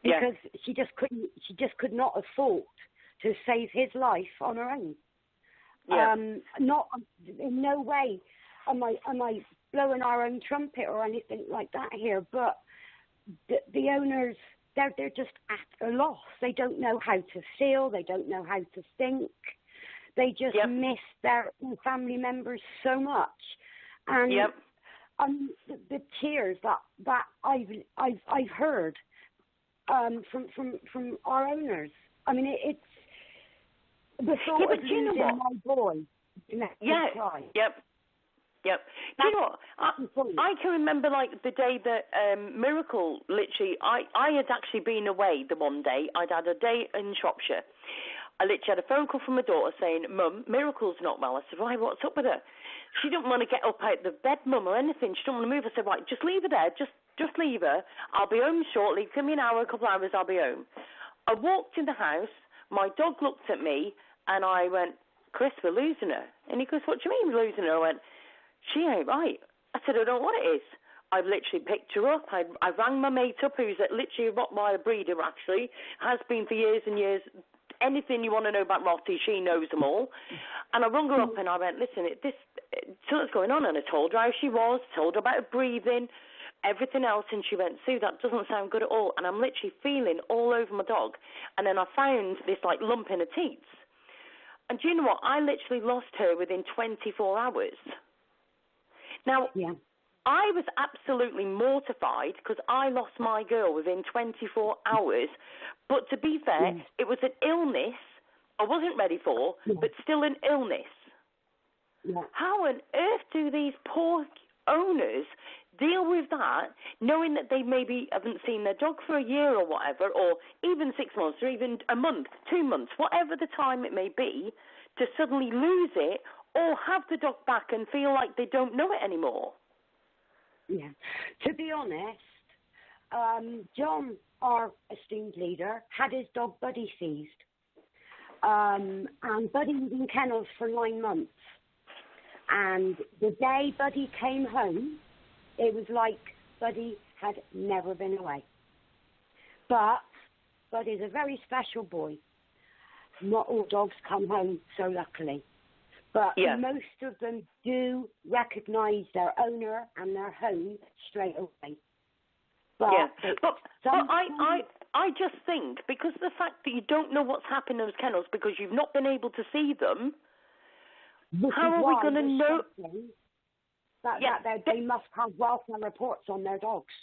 because she just could not have fought to save his life on her own. Not in no way am I blowing our own trumpet or anything like that here, but the owners. They're just at a loss. They don't know how to feel. They don't know how to think. They just miss their family members so much. And the tears that I've heard from our owners. I mean, it's the thought of losing my boy. Cry. Yep. Do you know what? I can remember, like, the day that Miracle, literally, I had actually been away the one day. I'd had a day in Shropshire. I literally had a phone call from my daughter saying, Mum, Miracle's not well. I said, right, what's up with her? She didn't want to get up out of the bed, Mum, or anything. She didn't want to move. I said, right, just leave her there. Just leave her. I'll be home shortly. Give me an hour, a couple of hours, I'll be home. I walked in the house. My dog looked at me, and I went, Chris, we're losing her. And he goes, what do you mean we're losing her? I went, she ain't right. I said, I don't know what it is. I've literally picked her up. I rang my mate up, who's literally a Rottweiler breeder, actually, has been for years and years. Anything you want to know about Rottie, she knows them all. And I rung her up and I went, listen, something's going on. And I told her how she was, told her about her breathing, everything else. And she went, Sue, that doesn't sound good at all. And I'm literally feeling all over my dog. And then I found this, like, lump in her teats. And do you know what? I literally lost her within 24 hours. Now, I was absolutely mortified because I lost my girl within 24 hours. But to be fair, it was an illness I wasn't ready for, but still an illness. How on earth do these poor owners deal with that, knowing that they maybe haven't seen their dog for a year or whatever, or even 6 months, or even a month, 2 months, whatever the time it may be, to suddenly lose it or have the dog back and feel like they don't know it anymore? Yeah. To be honest, John, our esteemed leader, had his dog Buddy seized. And Buddy was in kennels for 9 months. And the day Buddy came home, it was like Buddy had never been away. But Buddy's a very special boy. Not all dogs come home so luckily. But most of them do recognise their owner and their home straight away. But I just think, because of the fact that you don't know what's happened in those kennels because you've not been able to see them, how are we going to know? That they must have welfare reports on their dogs.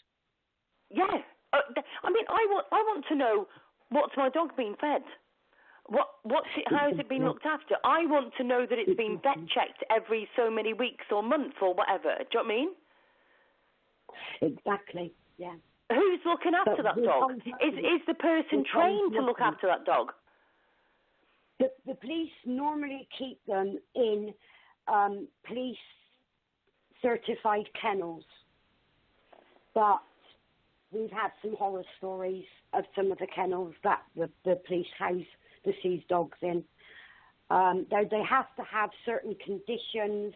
Yeah. I mean, I want to know, what's my dog being fed? How has it been looked after? I want to know that it's been vet checked every so many weeks or months or whatever. Do you know what I mean? Exactly, yeah. Who's looking after that dog? Is the person trained to look after that dog? The police normally keep them in police certified kennels, but we've had some horror stories of some of the kennels that the police house the seized dogs in. They have to have certain conditions.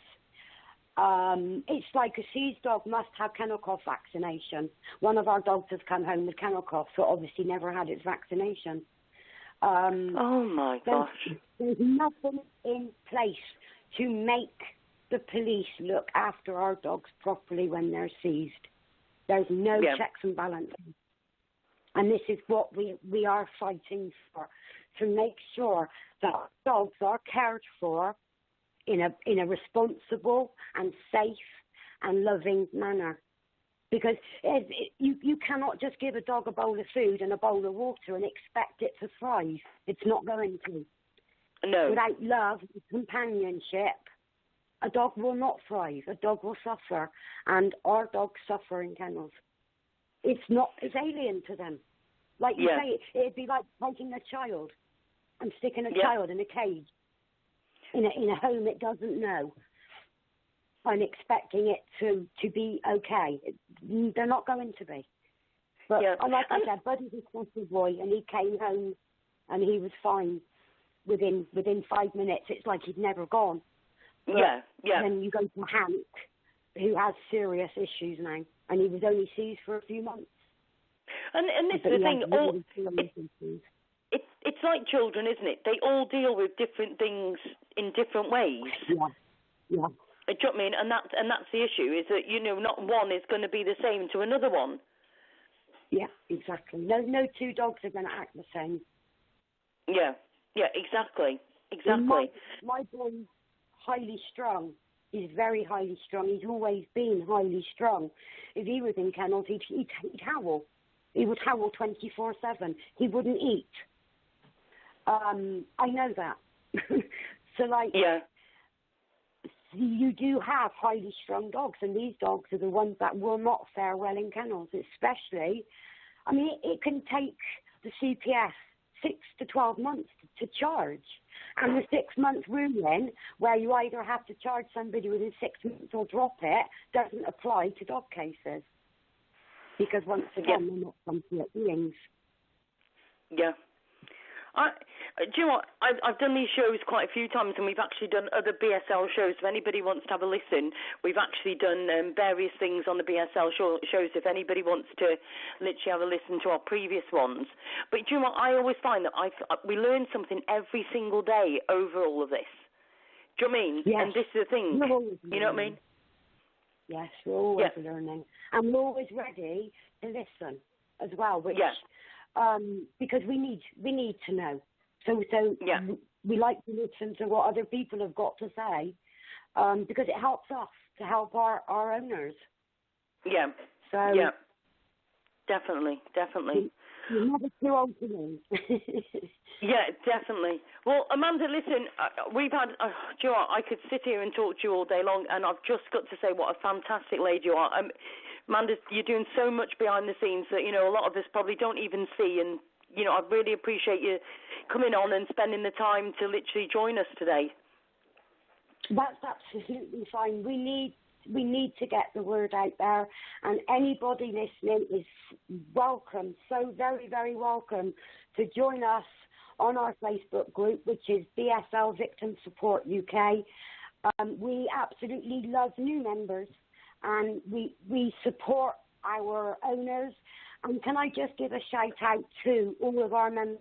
It's like a seized dog must have kennel cough vaccination. One of our dogs has come home with kennel cough, so obviously never had its vaccination. Oh my gosh. There's nothing in place to make the police look after our dogs properly when they're seized. There's no checks and balances. And this is what we are fighting for, to make sure that dogs are cared for in a responsible and safe and loving manner. Because you cannot just give a dog a bowl of food and a bowl of water and expect it to thrive. It's not going to. No. Without love and companionship, a dog will not thrive. A dog will suffer. And our dogs suffer in kennels. It's alien to them. Like you say, it'd be like taking a child and sticking a child in a cage, in a home it doesn't know, and expecting it to be okay. They're not going to be. But like I said, Buddy's a special boy, and he came home and he was fine within 5 minutes. It's like he'd never gone. But then you go to Hank, who has serious issues now, and he was only seized for a few months. And this is the thing. It's like children, isn't it? They all deal with different things in different ways. Yeah. Do you know what I mean? And that's the issue, is that, not one is going to be the same to another one. Yeah, exactly. No two dogs are going to act the same. Yeah, exactly. My boy's highly strung. He's very highly strung. He's always been highly strung. If he was in kennels, he'd howl. He would howl 24/7. He wouldn't eat. I know that. So, you do have highly strung dogs, and these dogs are the ones that will not fare well in kennels, especially. I mean, it can take the CPS 6 to 12 months to charge. And the 6-month ruling, where you either have to charge somebody within 6 months or drop it, doesn't apply to dog cases. Because once again, they're not complete beings. Yeah. Do you know what? I've done these shows quite a few times, and we've actually done other BSL shows. If anybody wants to have a listen, we've actually done various things on the BSL shows. If anybody wants to literally have a listen to our previous ones. But do you know what? I always find that we learn something every single day over all of this. Do you know what I mean? Yes. And this is the thing. You know what I mean? Yes, we're always learning. And we're always ready to listen as well, which because we need to know. So we like to listen to what other people have got to say, because it helps us to help our owners. Yeah. So definitely. You're never too old to know. Yeah, definitely. Well, Amanda, listen, we've had, do you know what, I could sit here and talk to you all day long, and I've just got to say what a fantastic lady you are. Amanda, you're doing so much behind the scenes that, a lot of us probably don't even see, and, I really appreciate you coming on and spending the time to literally join us today. That's absolutely fine. We need we need to get the word out there, and anybody listening is welcome, so very, very welcome to join us on our Facebook group, which is BSL Victim Support UK. We absolutely love new members, and we support our owners. And can I just give a shout out to all of our members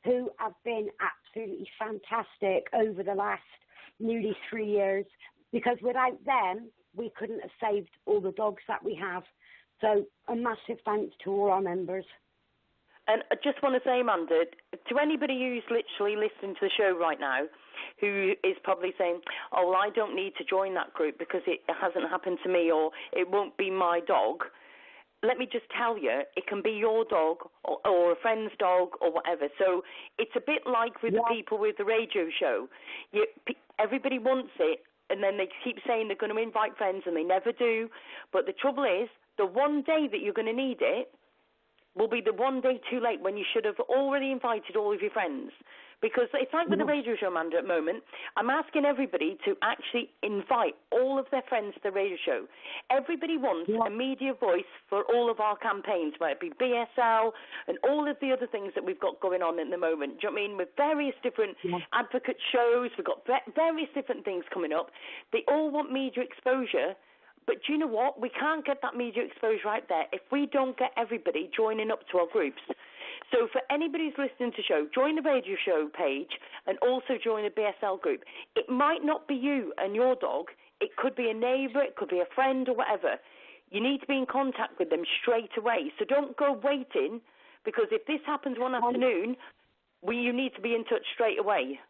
who have been absolutely fantastic over the last nearly 3 years, because without them, we couldn't have saved all the dogs that we have. So a massive thanks to all our members. And I just want to say, Amanda, to anybody who's literally listening to the show right now, who is probably saying, oh, well, I don't need to join that group because it hasn't happened to me, or it won't be my dog, let me just tell you, it can be your dog or a friend's dog or whatever. So it's a bit like with the people with the radio show. Everybody wants it, and then they keep saying they're going to invite friends, and they never do. But the trouble is, the one day that you're going to need it will be the one day too late, when you should have already invited all of your friends. Because it's like with the radio show, Amanda, at the moment, I'm asking everybody to actually invite all of their friends to the radio show. Everybody wants a media voice for all of our campaigns, whether it be BSL and all of the other things that we've got going on at the moment. Do you know what I mean? With various different advocate shows, we've got various different things coming up. They all want media exposure. But do you know what? We can't get that media exposure out there if we don't get everybody joining up to our groups. So for anybody who's listening to the show, join the radio show page and also join the BSL group. It might not be you and your dog. It could be a neighbour, it could be a friend or whatever. You need to be in contact with them straight away. So don't go waiting, because if this happens one afternoon, you need to be in touch straight away.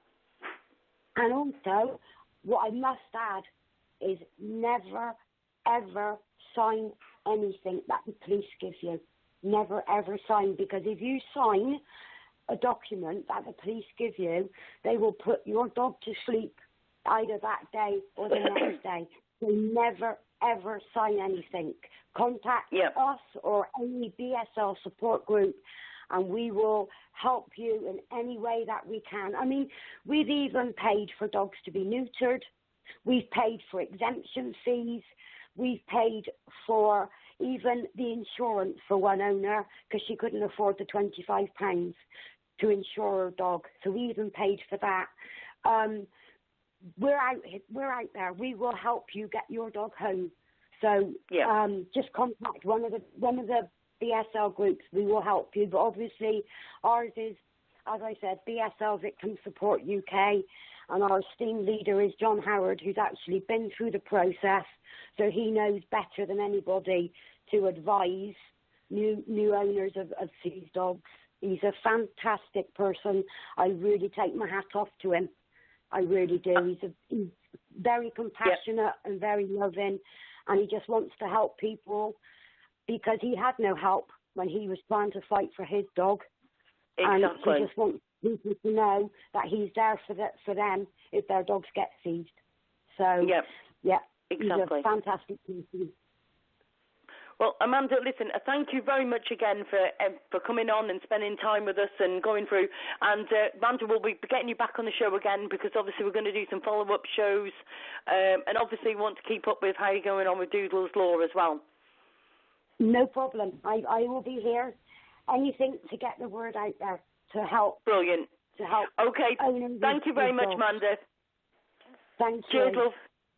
And also, what I must add is never, ever sign anything that the police give you. Never, ever sign, because if you sign a document that the police give you, they will put your dog to sleep either that day or the next day. So never, ever sign anything. Contact us or any BSL support group, and we will help you in any way that we can. I mean, we've even paid for dogs to be neutered. We've paid for exemption fees. We've paid for even the insurance for one owner, because she couldn't afford the £25 to insure her dog. So we even paid for that. We're out there. We will help you get your dog home. So just contact one of the BSL groups. We will help you. But obviously ours is, as I said, BSL Victim Support UK, and our esteemed leader is John Howard, who's actually been through the process, so he knows better than anybody to advise new owners of seized dogs. He's a fantastic person. I really take my hat off to him. I really do. He's very compassionate and very loving, and he just wants to help people, because he had no help when he was trying to fight for his dog. Exactly. And he just wants people to know that he's there for them if their dogs get seized. So, he's a fantastic person. Well, Amanda, listen, thank you very much again for coming on and spending time with us and going through. And Amanda, we'll be getting you back on the show again, because obviously we're going to do some follow-up shows, and obviously want to keep up with how you're going on with Doodle's Law as well. No problem. I will be here. Anything to get the word out there, to help. Brilliant. To help. Okay. Thank you very much, Amanda. Thank you. Cheers, love.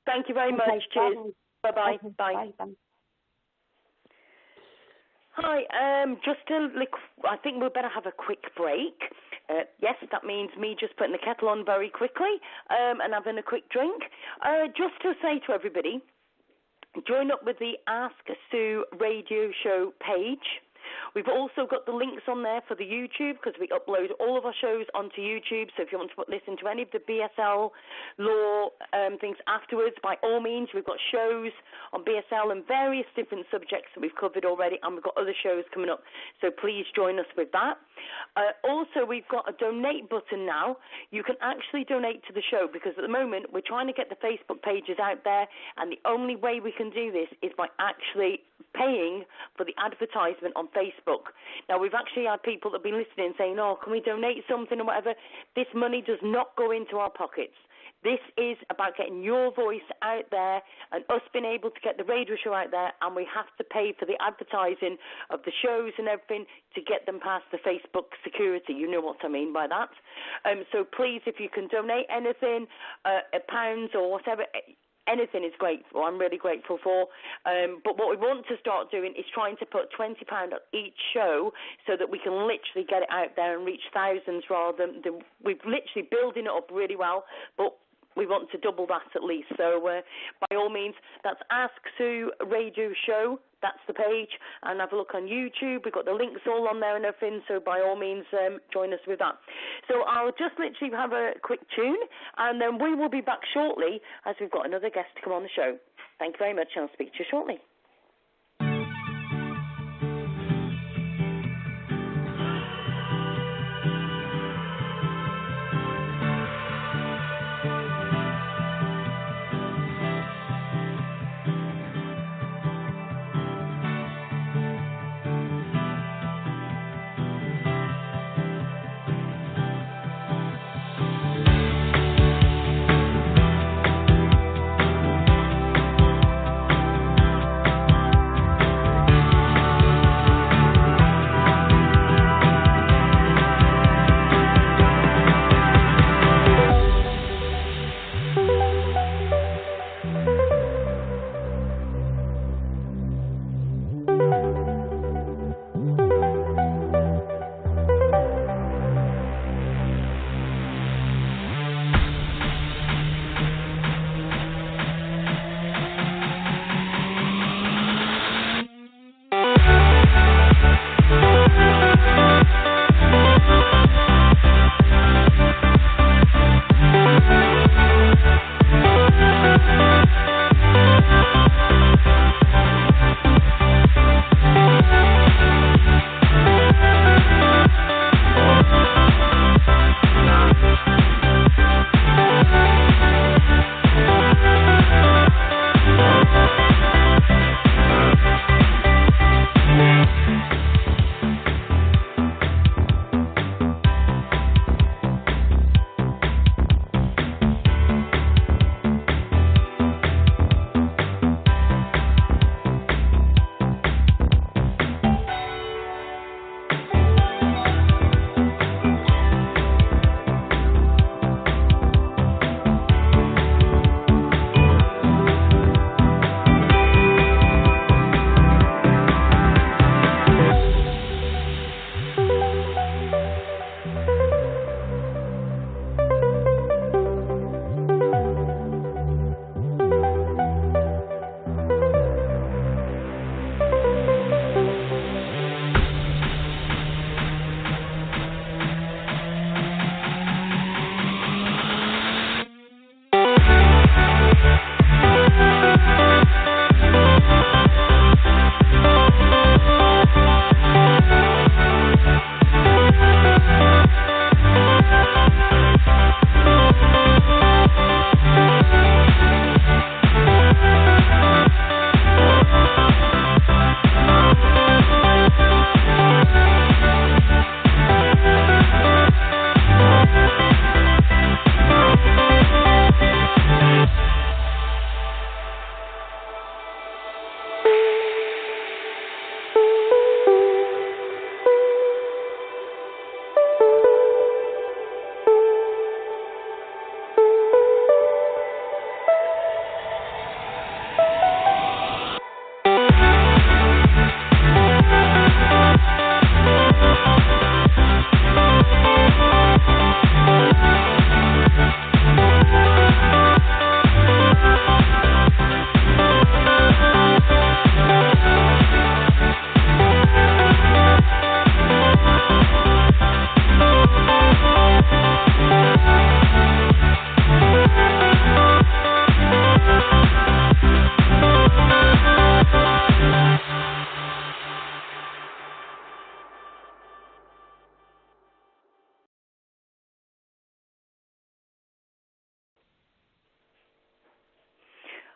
Thank you very much. Cheers. Bye-bye. Okay, bye. Bye. Hi, I think we'd better have a quick break. Yes, that means me just putting the kettle on very quickly and having a quick drink. Just to say to everybody, join up with the Ask Sue radio show page. We've also got the links on there for the YouTube, because we upload all of our shows onto YouTube. So if you want to listen to any of the BSL law things afterwards, by all means, we've got shows on BSL and various different subjects that we've covered already, and we've got other shows coming up. So please join us with that. Also, we've got a donate button now. You can actually donate to the show, because at the moment we're trying to get the Facebook pages out there, and the only way we can do this is by actually paying for the advertisement on Facebook. Now, we've actually had people that have been listening saying, oh, can we donate something or whatever? This money does not go into our pockets. This is about getting your voice out there and us being able to get the radio show out there, and we have to pay for the advertising of the shows and everything to get them past the Facebook security. You know what I mean by that. So please, if you can donate anything, £1 or whatever, anything is grateful. I'm really grateful for. But what we want to start doing is trying to put £20 on each show so that we can literally get it out there and reach thousands rather than we've literally building it up really well, but we want to double that at least. So by all means, that's Ask Sue Radio Show. That's the page. And have a look on YouTube. We've got the links all on there and everything. So by all means, join us with that. So I'll just literally have a quick tune. And then we will be back shortly as we've got another guest to come on the show. Thank you very much. I'll speak to you shortly.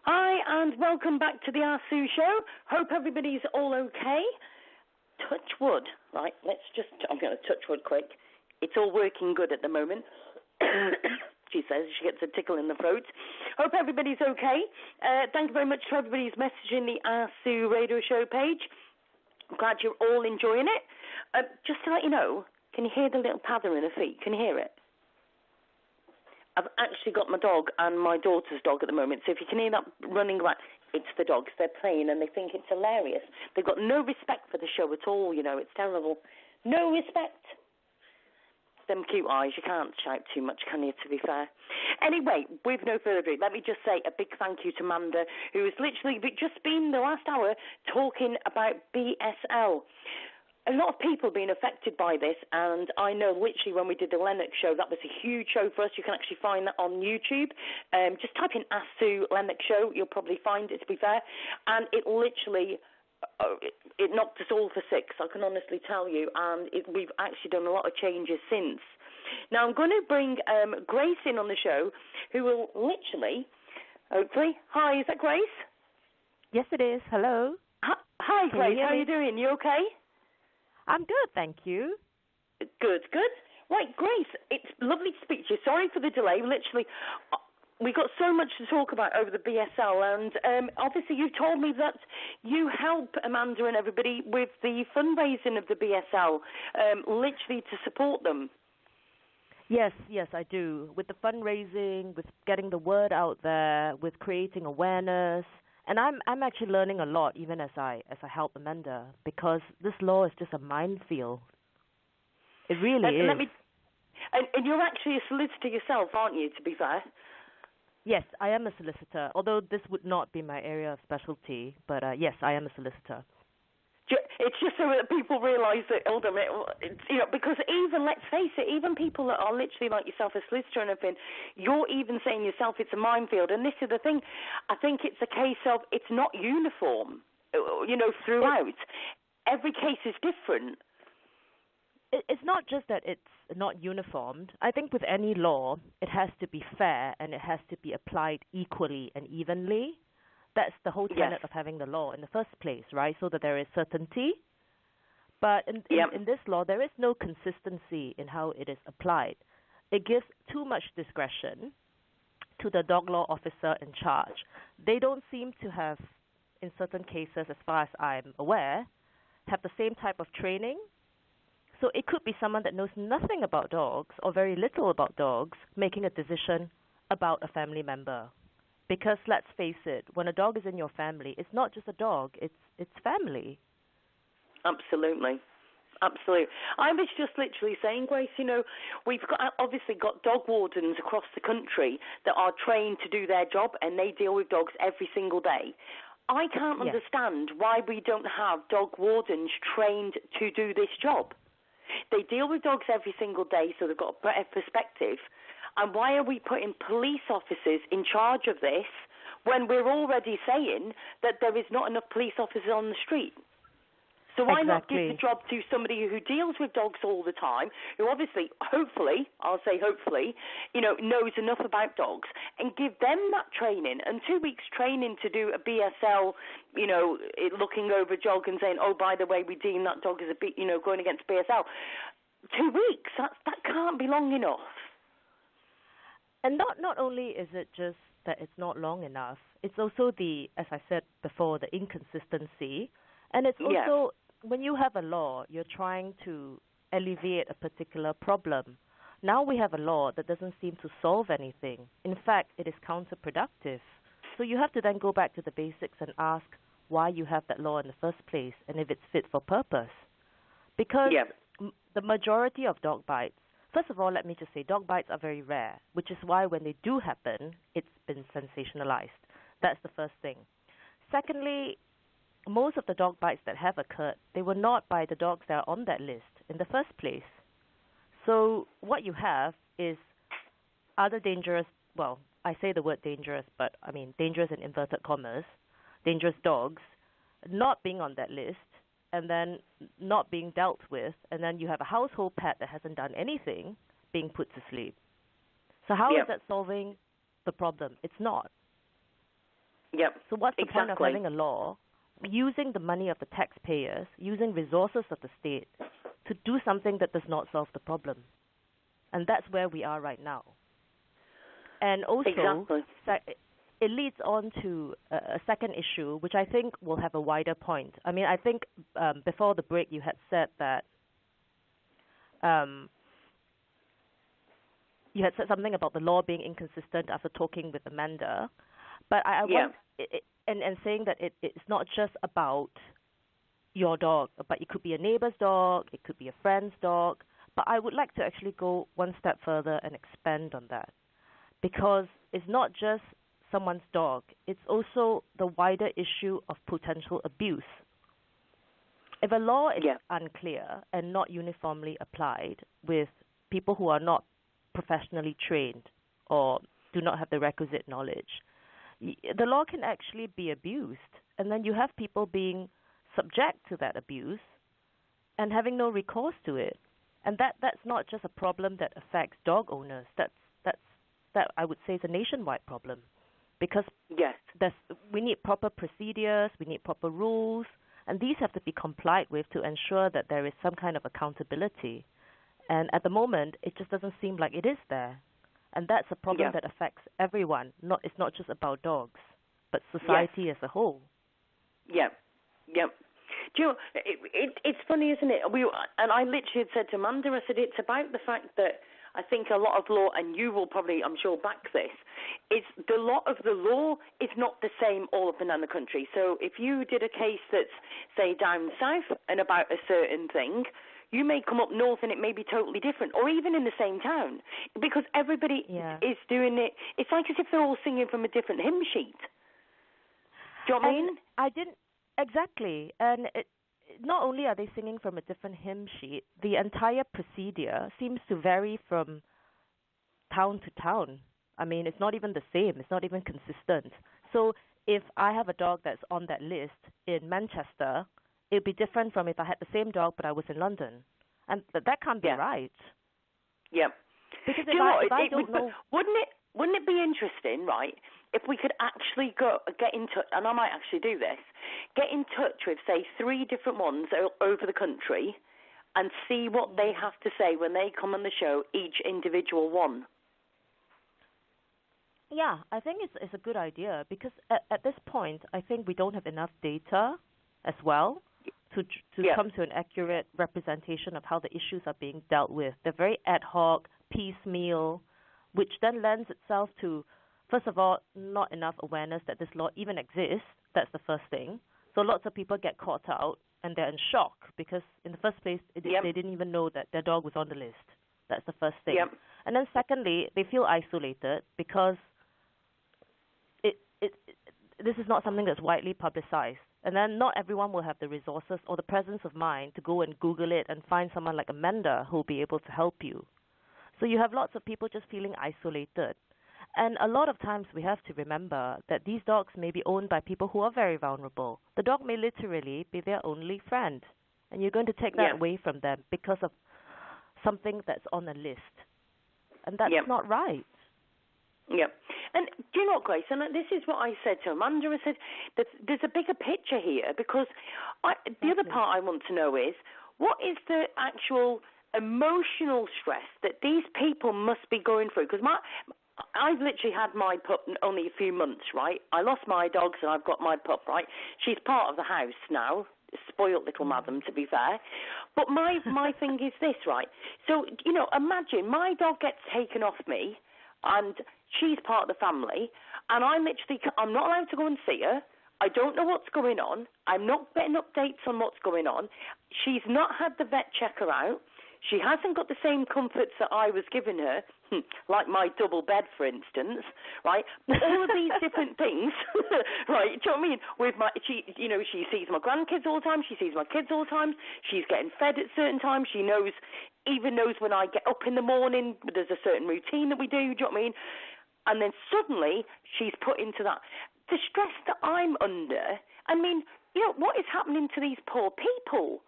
Hi, and welcome back to the Sue Show. Hope everybody's all okay. Touch wood. Right, I'm going to touch wood quick. It's all working good at the moment. she says. She gets a tickle in the throat. Hope everybody's okay. Thank you very much to everybody who's messaging the Ask Sue radio show page. I'm glad you're all enjoying it. Just to let you know, can you hear the little pather in her feet? Can you hear it? I've actually got my dog and my daughter's dog at the moment, so if you can hear that running around, it's the dogs. They're playing and they think it's hilarious. They've got no respect for the show at all, you know. It's terrible. No respect. Them cute eyes. You can't shout too much, can you, to be fair? Anyway, with no further ado, let me just say a big thank you to Amanda, who has literally just been the last hour talking about BSL. A lot of people have been affected by this, and I know literally when we did the Lennox show, that was a huge show for us. You can actually find that on YouTube. Just type in Ask Sue Lennox show. You'll probably find it, to be fair. And it literally, it knocked us all for six, I can honestly tell you. And we've actually done a lot of changes since. Now, I'm going to bring Grace in on the show, who will literally, hopefully, hi, is that Grace? Yes, it is. Hello. Hi, Grace. How are you doing? You okay? I'm good, thank you. Good. Right, Grace, it's lovely to speak to you. Sorry for the delay. Literally, we got so much to talk about over the BSL, and obviously you told me that you help Amanda and everybody with the fundraising of the BSL, literally to support them. Yes, I do. With the fundraising, with getting the word out there, with creating awareness. And I'm actually learning a lot, even as I help Amanda, because this law is just a minefield. It really is. And you're actually a solicitor yourself, aren't you, to be fair? Yes, I am a solicitor, although this would not be my area of specialty. But yes, I am a solicitor. It's just so that people realise that, hold on a minute, you know, because even, let's face it, even people that are literally like yourself, a solicitor and everything, you're even saying yourself it's a minefield. And this is the thing, I think it's a case of it's not uniform, you know, throughout. Every case is different. It's not just that it's not uniformed. I think with any law, it has to be fair and it has to be applied equally and evenly. That's the whole tenet of having the law in the first place, right? So that there is certainty. But in this law, there is no consistency in how it is applied. It gives too much discretion to the dog law officer in charge. They don't seem to have, in certain cases, as far as I'm aware, have the same type of training. So it could be someone that knows nothing about dogs or very little about dogs making a decision about a family member. Because let's face it, when a dog is in your family, it's not just a dog, it's family. Absolutely. I was just literally saying, Grace, you know, we've obviously got dog wardens across the country that are trained to do their job, and they deal with dogs every single day. I can't understand why we don't have dog wardens trained to do this job. They deal with dogs every single day, so they've got a better perspective. And why are we putting police officers in charge of this when we're already saying that there is not enough police officers on the street? So why not give the job to somebody who deals with dogs all the time, who obviously, hopefully, I'll say hopefully, you know, knows enough about dogs, and give them that training, and 2 weeks training to do a BSL, you know, looking over a dog and saying, oh, by the way, we deem that dog as going against BSL. 2 weeks, that can't be long enough. And not only is it just that it's not long enough, it's also as I said before, the inconsistency. And it's also, when you have a law, you're trying to alleviate a particular problem. Now we have a law that doesn't seem to solve anything. In fact, it is counterproductive. So you have to then go back to the basics and ask why you have that law in the first place and if it's fit for purpose. Because the majority of dog bites, first of all, let me just say, dog bites are very rare, which is why when they do happen, it's been sensationalized. That's the first thing. Secondly, most of the dog bites that have occurred, they were not by the dogs that are on that list in the first place. So what you have is other dangerous, well, I say the word dangerous, but I mean dangerous in inverted commas, dangerous dogs not being on that list, and then not being dealt with, and then you have a household pet that hasn't done anything being put to sleep. So how is that solving the problem? It's not. So what's the point of having a law, using the money of the taxpayers, using resources of the state to do something that does not solve the problem? And that's where we are right now. And also, exactly. It leads on to a second issue, which I think will have a wider point. I mean, I think before the break you had said that you had said something about the law being inconsistent after talking with Amanda. But I want, and saying that it's not just about your dog, but it could be a neighbor's dog, it could be a friend's dog. But I would like to actually go one step further and expand on that. Because it's not just someone's dog, it's also the wider issue of potential abuse. If a law is unclear and not uniformly applied with people who are not professionally trained or do not have the requisite knowledge, the law can actually be abused. And then you have people being subject to that abuse and having no recourse to it. And that's not just a problem that affects dog owners. That I would say is a nationwide problem, because we need proper procedures, we need proper rules, and these have to be complied with to ensure that there is some kind of accountability. And at the moment, it just doesn't seem like it is there. And that's a problem that affects everyone. It's not just about dogs, but society as a whole. Yeah. Do you know, it's funny, isn't it? And I literally had said to Amanda, I said, it's about the fact that I think a lot of law, and you will probably, I'm sure, back this, is the lot of the law is not the same all up and down the country. So if you did a case that's, say, down south and about a certain thing, you may come up north and it may be totally different, or even in the same town, because everybody is doing it. It's like as if they're all singing from a different hymn sheet. Do you know what I mean? I didn't, exactly. And not only are they singing from a different hymn sheet, the entire procedure seems to vary from town to town. I mean, it's not even the same. It's not even consistent. So if I have a dog that's on that list in Manchester, it would be different from if I had the same dog but I was in London. And that can't be right. Yeah. Because if I don't know... Wouldn't it be interesting, right, if we could actually get in touch, and I might actually do this, get in touch with, say, 3 different ones over the country and see what they have to say when they come on the show, each individual one. Yeah, I think it's a good idea, because at this point, I think we don't have enough data as well to come to an accurate representation of how the issues are being dealt with. They're very ad hoc, piecemeal, which then lends itself to, first of all, not enough awareness that this law even exists. That's the first thing. So lots of people get caught out and they're in shock because in the first place, they didn't even know that their dog was on the list. That's the first thing. And then secondly, they feel isolated because this is not something that's widely publicized. And then not everyone will have the resources or the presence of mind to go and Google it and find someone like Amanda who will be able to help you. So you have lots of people just feeling isolated. And a lot of times we have to remember that these dogs may be owned by people who are very vulnerable. The dog may literally be their only friend. And you're going to take that away from them because of something that's on a list. And that's not right. Yeah. And do you know what, Grace? And this is what I said to Amanda. I said that there's a bigger picture here, because the other part I want to know is, what is the actual emotional stress that these people must be going through? Because I've literally had my pup only a few months, right? I lost my dogs and I've got my pup, right? She's part of the house now, spoiled little madam, to be fair. But my thing is this, right? So, you know, imagine my dog gets taken off me and she's part of the family, and I'm not allowed to go and see her. I don't know what's going on. I'm not getting updates on what's going on. She's not had the vet check her out. She hasn't got the same comforts that I was giving her, like my double bed, for instance, right? All of these different things, right? Do you know what I mean? She sees my grandkids all the time. She sees my kids all the time. She's getting fed at certain times. She even knows when I get up in the morning. There's a certain routine that we do. Do you know what I mean? And then suddenly she's put into that. The stress that I'm under, I mean, you know, what is happening to these poor people?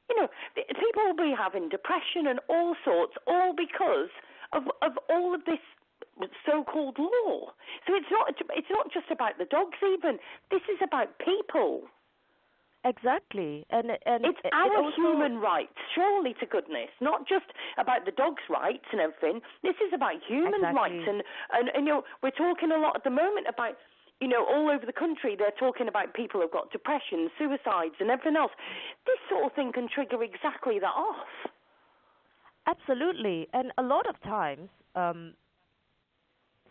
You know, people will be having depression and all sorts, all because of all of this so-called law. So it's not just about the dogs even. This is about people. Exactly, and it's our also, human rights, surely to goodness, not just about the dog's rights and everything. This is about human rights, and we're talking a lot at the moment about, all over the country they're talking about people who've got depression, suicides, and everything else. This sort of thing can trigger exactly that off. Absolutely, and a lot of times,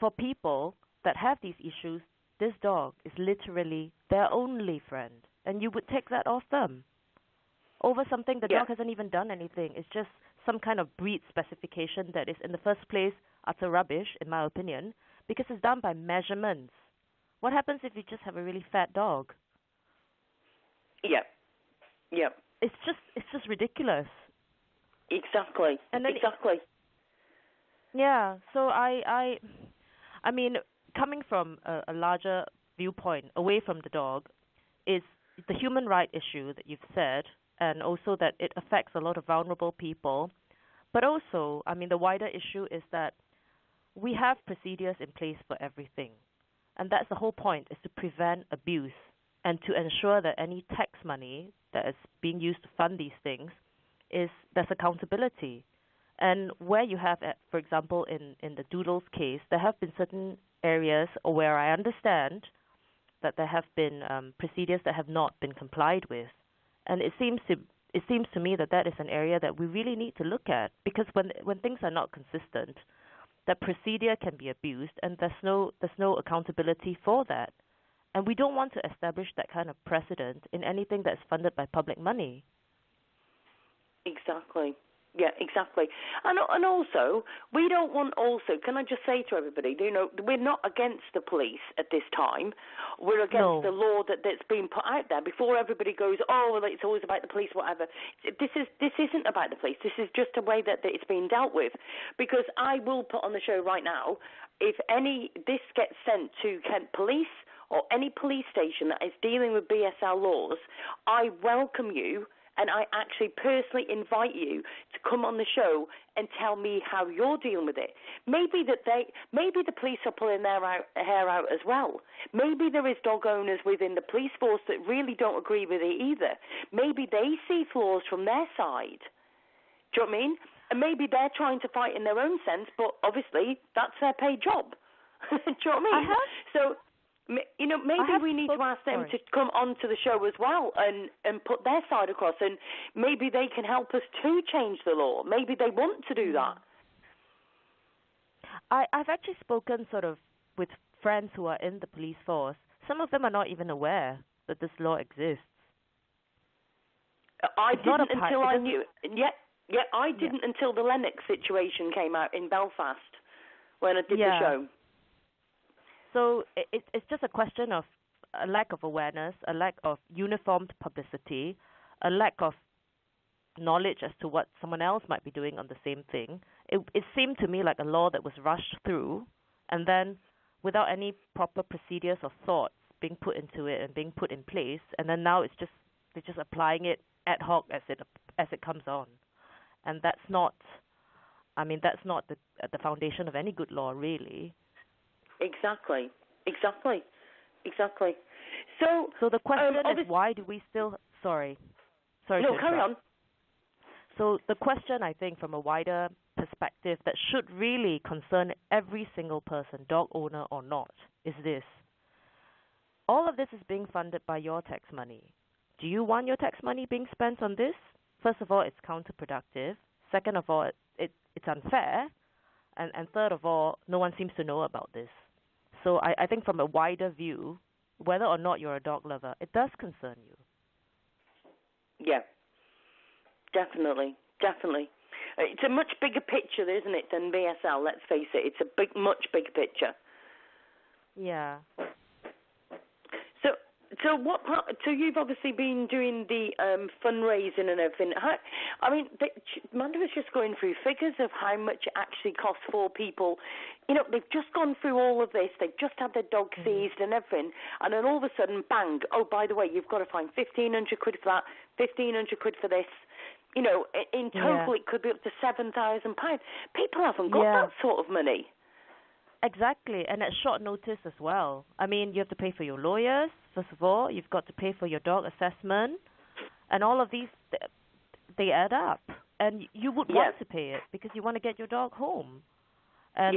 for people that have these issues, this dog is literally their only friend. And you would take that off them over something the dog hasn't even done anything. It's just some kind of breed specification that is, in the first place, utter rubbish, in my opinion, because it's done by measurements. What happens if you just have a really fat dog? Yeah. It's just ridiculous. Exactly. Exactly. Yeah. So I mean, coming from a larger viewpoint, away from the dog, is the human right issue that you've said, and also that it affects a lot of vulnerable people. But also, I mean, the wider issue is that we have procedures in place for everything. And that's the whole point, is to prevent abuse and to ensure that any tax money that is being used to fund these things, there's accountability. And where you have, for example, in the Doodles case, there have been certain areas where I understand that there have been procedures that have not been complied with, and it seems to me that is an area that we really need to look at, because when things are not consistent, that procedure can be abused, and there's no accountability for that, and we don't want to establish that kind of precedent in anything that's funded by public money. Exactly. Yeah, exactly. And also, we don't want can I just say to everybody, we're not against the police at this time. We're against the law that's been put out there. Before everybody goes, well, it's always about the police, whatever. This isn't about the police. This is just a way that it's being dealt with. Because I will put on the show right now, if this gets sent to Kent Police or any police station that is dealing with BSL laws, I welcome you. And I actually personally invite you to come on the show and tell me how you're dealing with it. Maybe the police are pulling their hair out as well. Maybe there is dog owners within the police force that really don't agree with it either. Maybe they see flaws from their side. Do you know what I mean? And maybe they're trying to fight in their own sense, but obviously that's their paid job. Do you know what I mean? So, maybe we need to ask them to come onto the show as well and put their side across, and maybe they can help us to change the law. Maybe they want to do that. I've actually spoken sort of with friends who are in the police force. Some of them are not even aware that this law exists. I didn't until I knew. Yeah, I didn't until the Lennox situation came out in Belfast when I did the show. So it's just a question of a lack of awareness, a lack of uniformed publicity, a lack of knowledge as to what someone else might be doing on the same thing. It seemed to me like a law that was rushed through, and then without any proper procedures or thoughts being put into it and being put in place, and then now they're just applying it ad hoc as it comes on, and that's not the foundation of any good law, really. Exactly. So the question is, why do we still? Sorry. No, carry on. So the question, I think, from a wider perspective that should really concern every single person, dog owner or not, is this. All of this is being funded by your tax money. Do you want your tax money being spent on this? First of all, it's counterproductive. Second of all, it's unfair. And third of all, no one seems to know about this. So I think from a wider view, whether or not you're a dog lover, it does concern you. Yeah, definitely. It's a much bigger picture, isn't it, than BSL, let's face it. It's a much bigger picture. Yeah. So you've obviously been doing the fundraising and everything. Amanda was just going through figures of how much it actually costs for people. They've just gone through all of this. They've just had their dog seized and everything, and then all of a sudden, bang! Oh, by the way, you've got to find 1,500 quid for that, 1,500 quid for this. In total, it could be up to £7,000. People haven't got that sort of money. Exactly, and at short notice as well. I mean, you have to pay for your lawyers, first of all. You've got to pay for your dog assessment. And all of these, they add up. And you would want to pay it because you want to get your dog home. And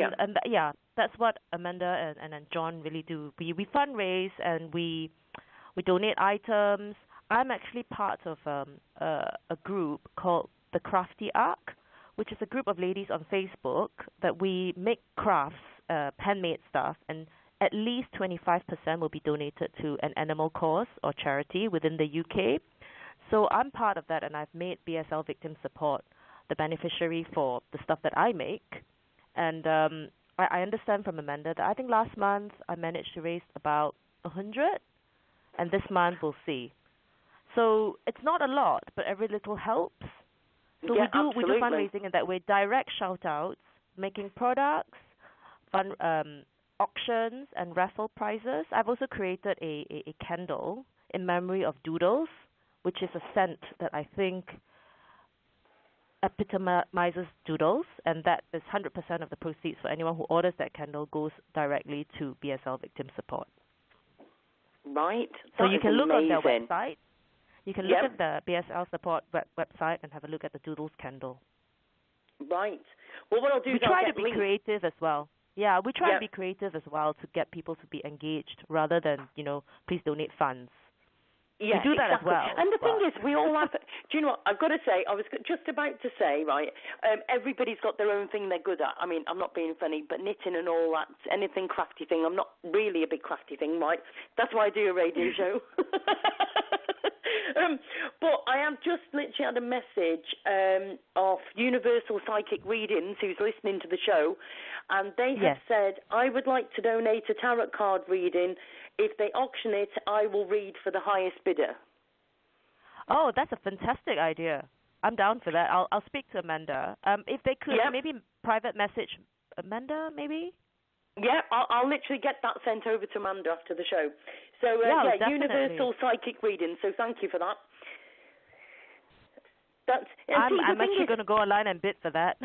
that's what Amanda and John really do. We fundraise and we donate items. I'm actually part of a group called the Crafty Arc, which is a group of ladies on Facebook that we make crafts, handmade stuff, and at least 25% will be donated to an animal cause or charity within the UK. So I'm part of that, and I've made BSL Victim Support the beneficiary for the stuff that I make. And I understand from Amanda that I think last month I managed to raise about 100, and this month we'll see. So it's not a lot, but every little helps. So we do fundraising in that way, direct shout-outs, making products, fun auctions, and raffle prizes. I've also created a candle in memory of Doodles, which is a scent that I think epitomizes Doodles, and that is 100% of the proceeds for anyone who orders that candle goes directly to BSL Victim Support. Right. So you can look on their website. You can look at the BSL Support website and have a look at the Doodles candle. Right. Well, what I'll do is we try to be creative as well. Yeah, we try to be creative as well to get people to be engaged rather than, please donate funds. Yeah, we do that as well. And the thing is, we all have, do you know what, I've got to say, I was just about to say, right, everybody's got their own thing they're good at. I mean, I'm not being funny, but knitting and all that, anything crafty thing, I'm not really a big crafty thing, right? That's why I do a radio show. But I have just literally had a message of Universal Psychic Readings, who's listening to the show, and they have said, I would like to donate a tarot card reading. If they auction it, I will read for the highest bidder. Oh, that's a fantastic idea. I'm down for that. I'll speak to Amanda. If they could, maybe private message Amanda, maybe? Yeah, I'll literally get that sent over to Amanda after the show. So, Universal Psychic Reading, so thank you for that. I'm actually going to go online and bid for that.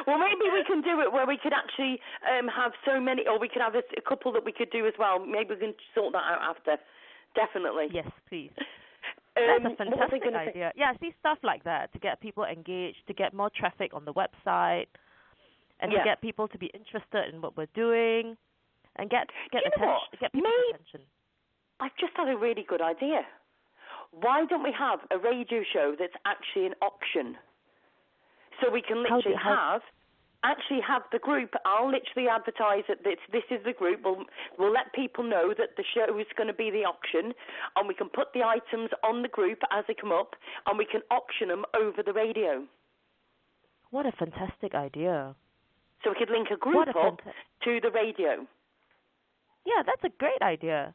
Well, maybe we can do it where we could actually have so many, or we could have a couple that we could do as well. Maybe we can sort that out after. Definitely. Yes, please. That's a fantastic idea. Yeah, see stuff like that to get people engaged, to get more traffic on the website, and to get people to be interested in what we're doing, and get attention, get people's attention. I've just had a really good idea. Why don't we have a radio show that's actually an auction? So we can literally have the group. I'll literally advertise that this is the group. We'll let people know that the show is going to be the auction, and we can put the items on the group as they come up, and we can auction them over the radio. What a fantastic idea. So we could link a group up to the radio. Yeah, that's a great idea.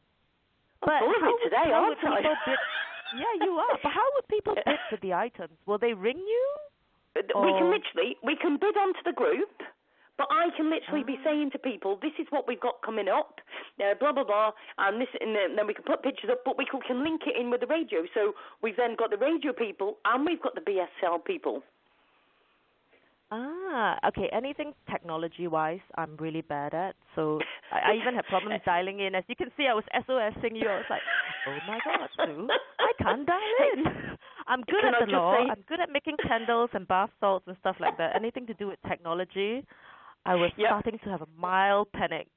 I'm full of it today, aren't I? Yeah, you are. But how would people bid for the items? Will they ring you? We can bid onto the group, but I can literally be saying to people, this is what we've got coming up, blah, blah, blah, and then we can put pictures up, but we can link it in with the radio. So we've then got the radio people, and we've got the BSL people. Okay. Anything technology-wise, I'm really bad at. So I even had problems dialing in. As you can see, I was SOSing you. I was like, oh, my God, Sue, I can't dial in. I'm good at the law. I'm good at making candles and bath salts and stuff like that. Anything to do with technology, I was starting to have a mild panic.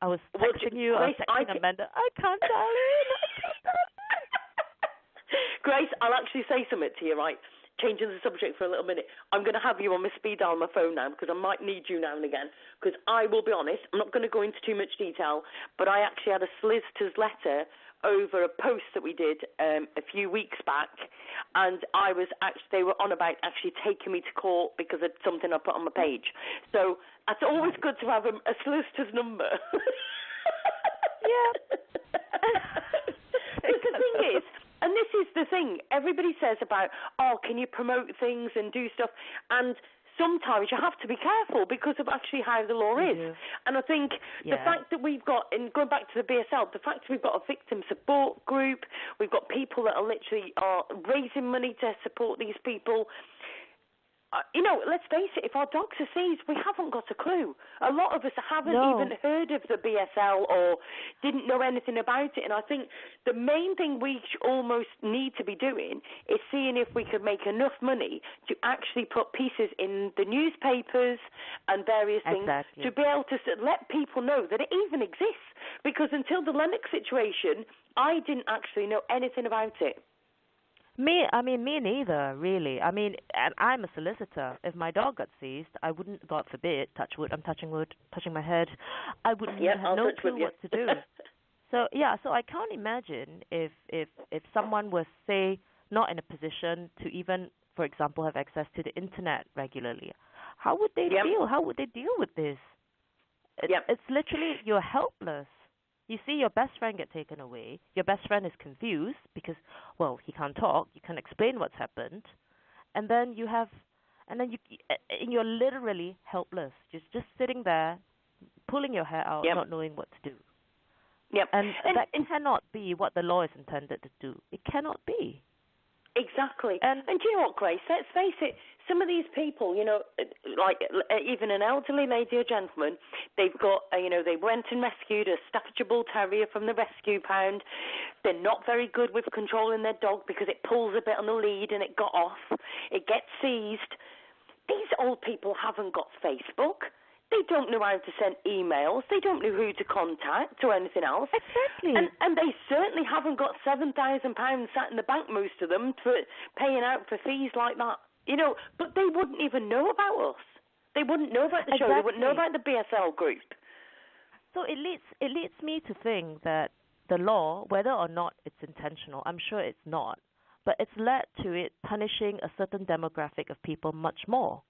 I was texting you. I was texting Amanda. I can't dial in. Grace, I'll actually say something to you, right? Changing the subject for a little minute. I'm going to have you on my speed dial on my phone now because I might need you now and again. Because I will be honest, I'm not going to go into too much detail, but I actually had a solicitor's letter over a post that we did a few weeks back, and they were on about actually taking me to court because of something I put on my page. So it's always good to have a solicitor's number. Yeah. But the thing is, and this is the thing, everybody says about, can you promote things and do stuff? And sometimes you have to be careful because of actually how the law is. And I think the fact that we've got, and going back to the BSL, the fact that we've got a victim support group, we've got people that are literally raising money to support these people. let's face it, if our dogs are seized, we haven't got a clue. A lot of us haven't even heard of the BSL or didn't know anything about it. And I think the main thing we almost need to be doing is seeing if we could make enough money to actually put pieces in the newspapers and various things to be able to let people know that it even exists. Because until the Lennox situation, I didn't actually know anything about it. Me neither, really. I mean, and I'm a solicitor. If my dog got seized, I wouldn't, God forbid, touch wood, I'm touching wood, touching my head, I wouldn't have no clue what to do. So I can't imagine if someone was, say, not in a position to even, for example, have access to the internet regularly. How would they feel? How would they deal with this? It's literally, you're helpless. You see your best friend get taken away. Your best friend is confused because, well, he can't talk. You can't explain what's happened, and then you're literally helpless. Just sitting there, pulling your hair out, not knowing what to do. And that cannot be what the law is intended to do. It cannot be. Exactly. And do you know what, Grace? Let's face it, some of these people, like even an elderly lady or gentleman, they've got, they went and rescued a Staffordshire Bull Terrier from the rescue pound. They're not very good with controlling their dog because it pulls a bit on the lead and it got off. It gets seized. These old people haven't got Facebook. They don't know how to send emails. They don't know who to contact or anything else. Exactly. And they certainly haven't got £7,000 sat in the bank, most of them, for paying out for fees like that. But they wouldn't even know about us. They wouldn't know about the show. They wouldn't know about the BSL group. So it leads me to think that the law, whether or not it's intentional, I'm sure it's not, but it's led to it punishing a certain demographic of people much more.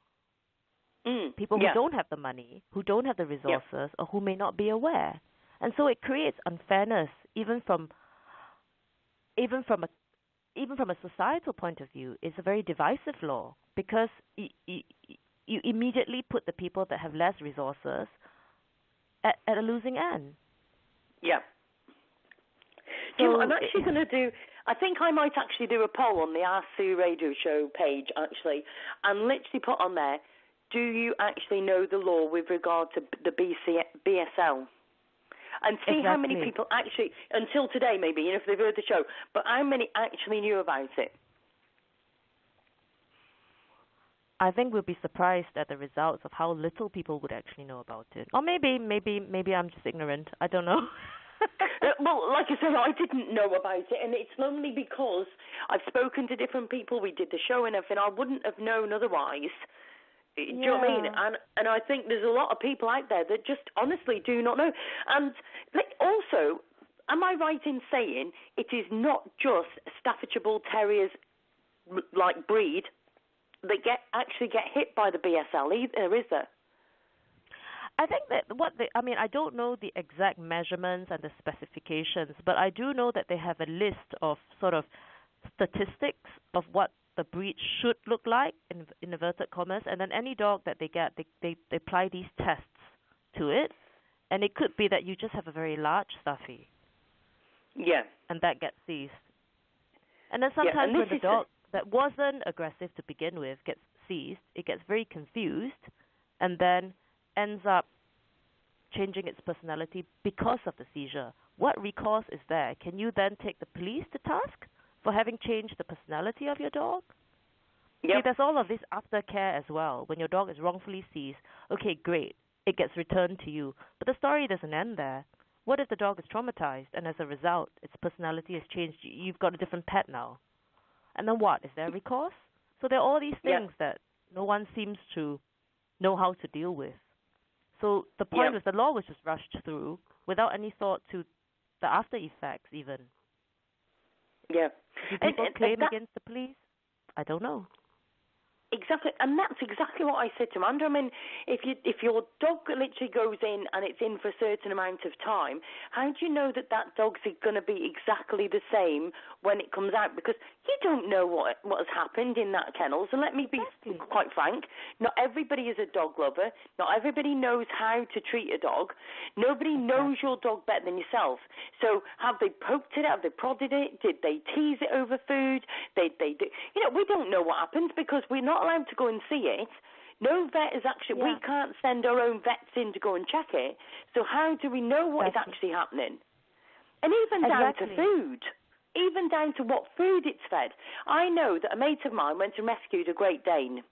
People who don't have the money, who don't have the resources, or who may not be aware. And so it creates unfairness even from a societal point of view. It's a very divisive law because you immediately put the people that have less resources at a losing end. Yeah. So I'm actually going to do, I think I might actually do a poll on the Ask Sue radio show page, actually, and literally put on there, do you actually know the law with regard to the BSL? And see how many people actually, until today maybe, if they've heard the show, but how many actually knew about it? I think we'll be surprised at the results of how little people would actually know about it. Or maybe I'm just ignorant. I don't know. Well, like I said, I didn't know about it, and it's only because I've spoken to different people. We did the show and everything. I wouldn't have known otherwise. Do you know what I mean? And I think there's a lot of people out there that just honestly do not know. And also, am I right in saying it is not just Staffordshire Bull Terriers like breed that actually get hit by the BSL either, is there? I think that I don't know the exact measurements and the specifications, but I do know that they have a list of sort of statistics of what the breed should look like, in inverted commas, and then any dog that they get, they apply these tests to it, and it could be that you just have a very large Staffy. Yeah. And that gets seized. And then sometimes when the dog that wasn't aggressive to begin with gets seized, it gets very confused, and then ends up changing its personality because of the seizure. What recourse is there? Can you then take the police to task for having changed the personality of your dog? Yep. See, there's all of this aftercare as well. When your dog is wrongfully seized, okay, great, it gets returned to you. But the story doesn't end there. What if the dog is traumatized and as a result, its personality has changed? You've got a different pet now. And then what? Is there recourse? So there are all these things that no one seems to know how to deal with. So the point was the law was just rushed through without any thought to the after effects even. Yeah. Do people claim against the police? I don't know. Exactly, and that's exactly what I said to Amanda. I mean, if your dog literally goes in and it's in for a certain amount of time, how do you know that dog's going to be exactly the same when it comes out? Because you don't know what has happened in that kennel. So let me be quite frank. Not everybody is a dog lover. Not everybody knows how to treat a dog. Nobody knows your dog better than yourself. So have they poked it? Have they prodded it? Did they tease it over food? We don't know what happened because we're not allowed to go and see it. No vet is actually, we can't send our own vets in to go and check it. So how do we know what is actually happening? And even down to food, even down to what food it's fed. I know that a mate of mine went and rescued a Great Dane.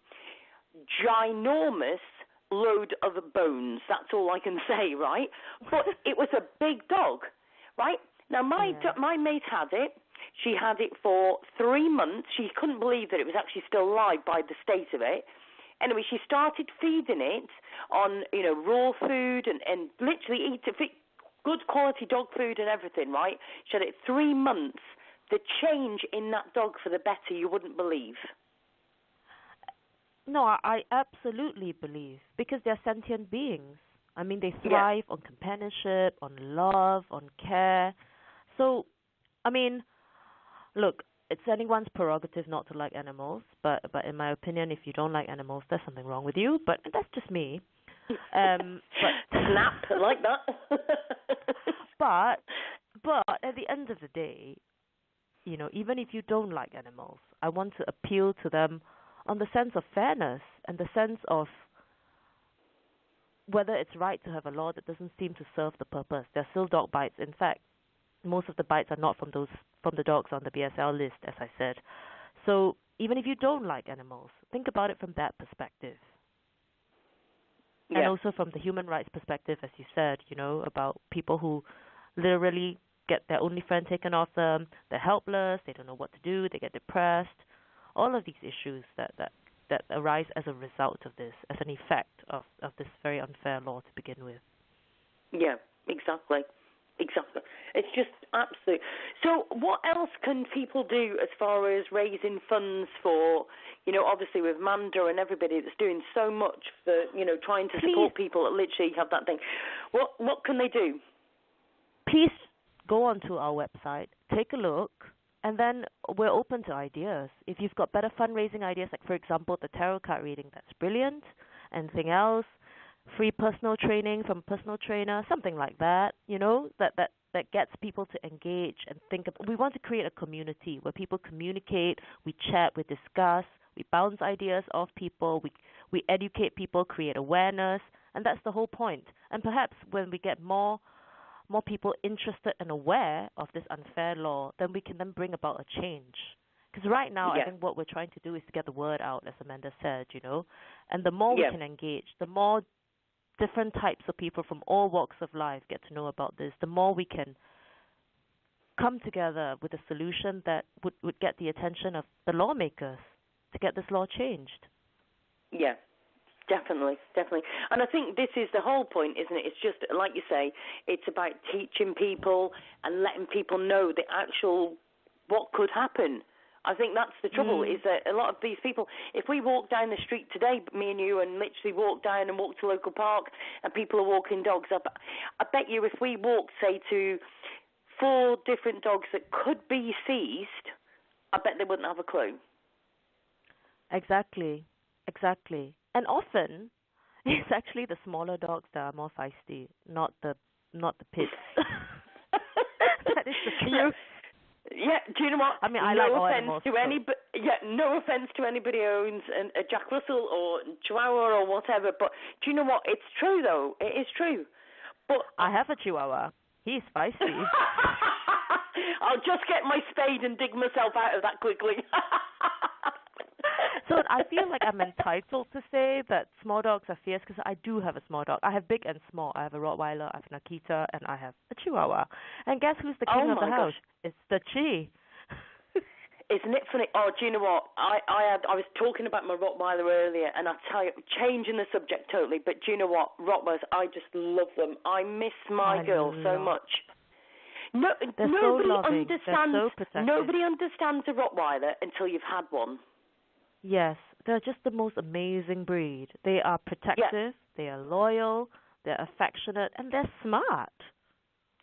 Ginormous load of bones. That's all I can say, right? But it was a big dog, right? Now, my mate had it. She had it for 3 months. She couldn't believe that it was actually still alive by the state of it. Anyway, she started feeding it on, raw food and literally eating good quality dog food and everything, right? She had it 3 months. The change in that dog for the better, you wouldn't believe. No, I absolutely believe, because they're sentient beings. I mean, they thrive on companionship, on love, on care. So, I mean, look, it's anyone's prerogative not to like animals, but in my opinion, if you don't like animals, there's something wrong with you. But that's just me. But snap like that. but at the end of the day, even if you don't like animals, I want to appeal to them on the sense of fairness and the sense of whether it's right to have a law that doesn't seem to serve the purpose. There are still dog bites. In fact, most of the bites are not from the dogs on the BSL list, as I said. So even if you don't like animals, think about it from that perspective. Yeah. And also from the human rights perspective, as you said, about people who literally get their only friend taken off them, they're helpless, they don't know what to do, they get depressed. All of these issues that arise as a result of this, as an effect of this very unfair law to begin with. Yeah, exactly. It's just absolute. So what else can people do as far as raising funds for, obviously with Amanda and everybody that's doing so much for, trying to support people that literally have that thing. What can they do? Please go onto our website, take a look, and then we're open to ideas. If you've got better fundraising ideas, like, for example, the tarot card reading, that's brilliant. Anything else? Free personal training from a personal trainer, something like that, that gets people to engage and think. We want to create a community where people communicate, we chat, we discuss, we bounce ideas off people, we educate people, create awareness, and that's the whole point. And perhaps when we get more people interested and aware of this unfair law, then we can then bring about a change. Because right now, I think what we're trying to do is to get the word out, as Amanda said, and the more we can engage, the more different types of people from all walks of life get to know about this, the more we can come together with a solution that would get the attention of the lawmakers to get this law changed. Yeah. Definitely. And I think this is the whole point, isn't it? It's just, like you say, it's about teaching people and letting people know the actual what could happen. I think that's the trouble, is that a lot of these people, if we walk down the street today, me and you, and literally walk down and walk to local park and people are walking dogs, I bet you if we walked, say, to 4 different dogs that could be seized, I bet they wouldn't have a clue. Exactly. And often, it's actually the smaller dogs that are more feisty, not the pits. That is the truth. Yeah, do you know what? I mean, I like all animals. No offense to anybody who owns a Jack Russell or Chihuahua or whatever, but do you know what? It's true, though. It is true. But I have a Chihuahua. He's feisty. I'll just get my spade and dig myself out of that quickly. So I feel like I'm entitled to say that small dogs are fierce because I do have a small dog. I have big and small. I have a Rottweiler, I have an Akita, and I have a Chihuahua. And guess who's the king of the house? It's the Chi. Isn't it funny? Oh, do you know what? I was talking about my Rottweiler earlier, and I tell you, changing the subject totally, but do you know what? Rottweilers, I just love them. I miss my girl so much. Nobody understands a Rottweiler until you've had one. Yes, they're just the most amazing breed. They are protective, they are loyal, they're affectionate, and they're smart.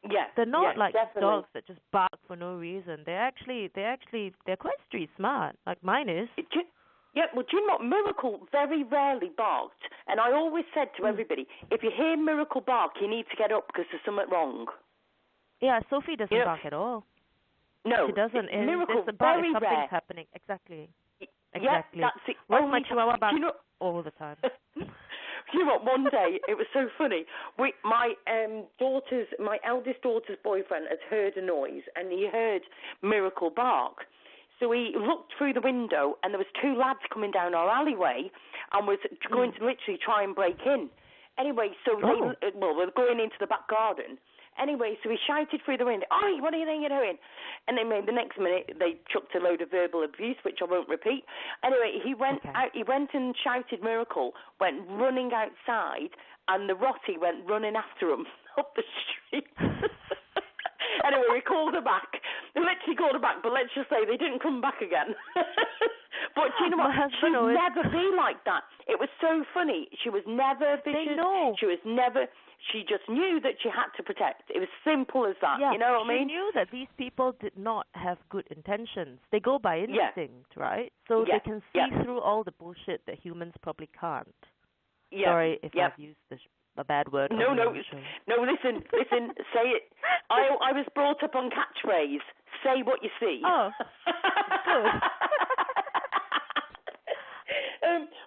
Yeah, they're not like definitely. Dogs that just bark for no reason. They're quite street smart, like mine is. Well, do you know what? Miracle very rarely barked, and I always said to everybody, if you hear Miracle bark, you need to get up because there's something wrong. Yeah, Sophie doesn't bark at all. No, she doesn't. Miracle it's very if something's rare. happening. Exactly. Yeah, that's it. Where's my chihuahua back? All the time. You know what? One day it was so funny. My eldest daughter's boyfriend had heard a noise, and he heard Miracle bark. So he looked through the window, and there was two lads coming down our alleyway, and was going to literally try and break in. Anyway, so they were going into the back garden. Anyway, so he shouted through the window, "Oi, what do you think you're doing?" And then the next minute they chucked a load of verbal abuse, which I won't repeat. Anyway, he went out. He went and shouted Miracle, went running outside, and the Rottie went running after him up the street. Anyway, we called her back. They literally called her back, but let's just say they didn't come back again. But you know what? She'd never be like that. It was so funny. She was never vicious. She was never... She just knew that she had to protect. It was simple as that. Yeah, you know what I mean? She knew that these people did not have good intentions. They go by instinct, right? So they can see through all the bullshit that humans probably can't. Yeah. Sorry if I've used a bad word. No, listen, say it. I was brought up on catchphrase. Say what you see. Oh, good.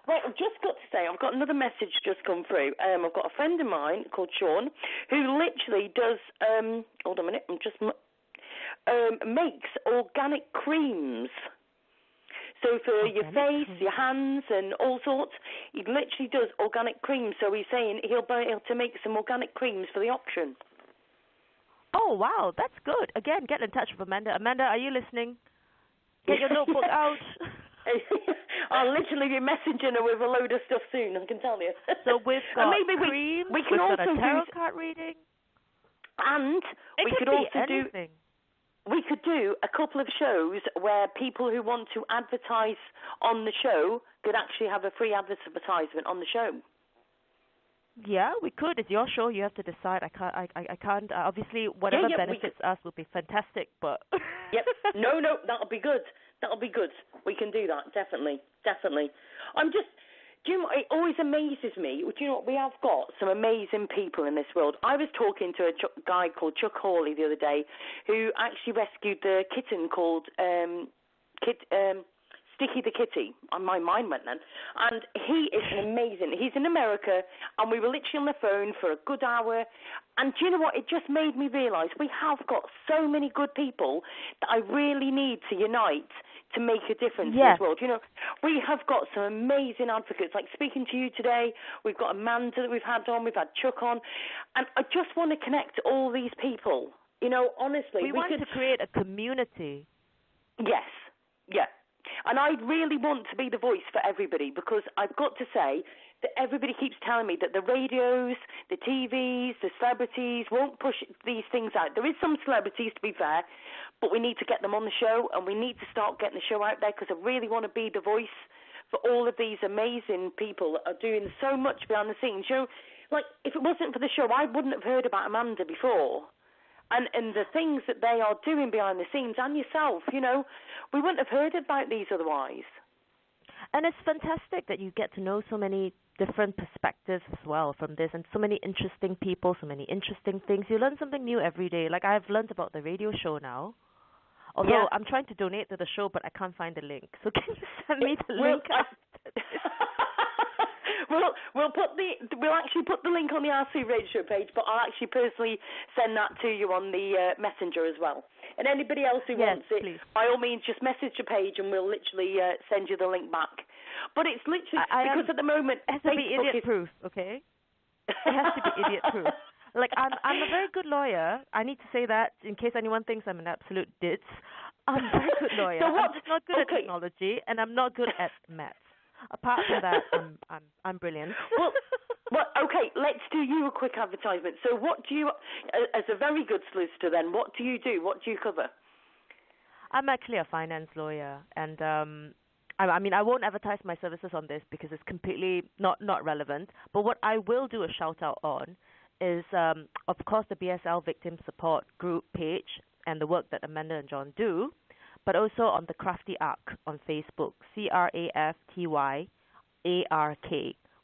Right, I've just got to say, I've got another message just come through. I've got a friend of mine called Sean who literally does, hold on a minute, makes organic creams. So for your face, your hands, and all sorts, he literally does organic creams. So he's saying he'll be able to make some organic creams for the auction. Oh, wow, that's good. Again, get in touch with Amanda. Amanda, are you listening? Get your notebook out. I'll literally be messaging her with a load of stuff soon, I can tell you. So we've got maybe creams, we can also got a tarot card reading. And we could also do... We could do a couple of shows where people who want to advertise on the show could actually have a free advertisement on the show. Yeah, we could. It's your show. You have to decide. I can't. Obviously, whatever benefits us would be fantastic, but... Yep. No, that'll be good. That'll be good. We can do that, definitely. I'm just... Do you know what, it always amazes me. Do you know what, we have got some amazing people in this world. I was talking to a guy called Chuck Hawley the other day who actually rescued the kitten called Sticky the Kitty. My mind went then. And he is amazing. He's in America, and we were literally on the phone for a good hour. And do you know what? It just made me realise we have got so many good people that I really need to unite to make a difference in this world. You know, we have got some amazing advocates, like speaking to you today. We've got Amanda that we've had on, we've had Chuck on, and I just want to connect all these people. You know, honestly. We want to create a community. Yes, yeah. And I really want to be the voice for everybody, because I've got to say that everybody keeps telling me that the radios, the TVs, the celebrities won't push these things out. There is some celebrities, to be fair, but we need to get them on the show, and we need to start getting the show out there, because I really want to be the voice for all of these amazing people that are doing so much behind the scenes. You know, like, if it wasn't for the show, I wouldn't have heard about Amanda before. And the things that they are doing behind the scenes, and yourself, you know, we wouldn't have heard about these otherwise. And it's fantastic that you get to know so many different perspectives as well from this, and so many interesting people, so many interesting things. You learn something new every day. Like, I've learned about the radio show now. Although I'm trying to donate to the show, but I can't find the link. So can you send me the link after this? We'll actually put the link on the RC Radio Show page, but I'll actually personally send that to you on the messenger as well. And anybody else who wants it, please, by all means, just message the page and we'll literally send you the link back. But it's literally because at the moment it has to be idiot-proof, okay? It has to be idiot-proof. Like, I'm a very good lawyer. I need to say that in case anyone thinks I'm an absolute ditz. I'm a very good lawyer. So I'm just not good at technology, and I'm not good at maths. Apart from that, I'm brilliant. Well, okay, let's do you a quick advertisement. So what do you, as a very good solicitor then, what do you do? What do you cover? I'm actually a finance lawyer, and I mean, I won't advertise my services on this because it's completely not relevant. But what I will do a shout-out on is, of course, the BSL Victim Support Group page and the work that Amanda and John do, but also on the Crafty Ark on Facebook, CRAFTYARK,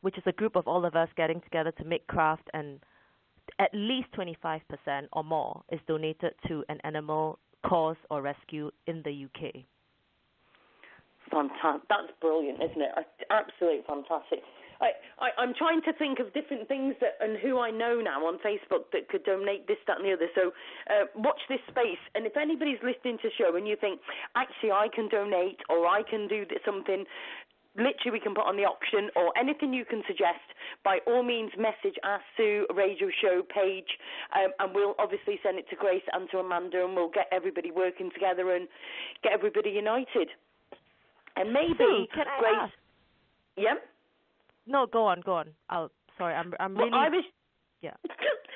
which is a group of all of us getting together to make craft, and at least 25% or more is donated to an animal cause or rescue in the UK. fantastic. That's brilliant, isn't it? Absolutely fantastic. I'm trying to think of different things and who I know now on Facebook that could donate this, that, and the other. So watch this space. And if anybody's listening to the show and you think, actually, I can donate or I can do something, literally we can put on the auction or anything you can suggest, by all means message our Sue Radio Show page, and we'll obviously send it to Grace and to Amanda, and we'll get everybody working together and get everybody united. And maybe Sue, can I Grace... ask? Yeah? No, go on. Sorry, I'm really... Yeah.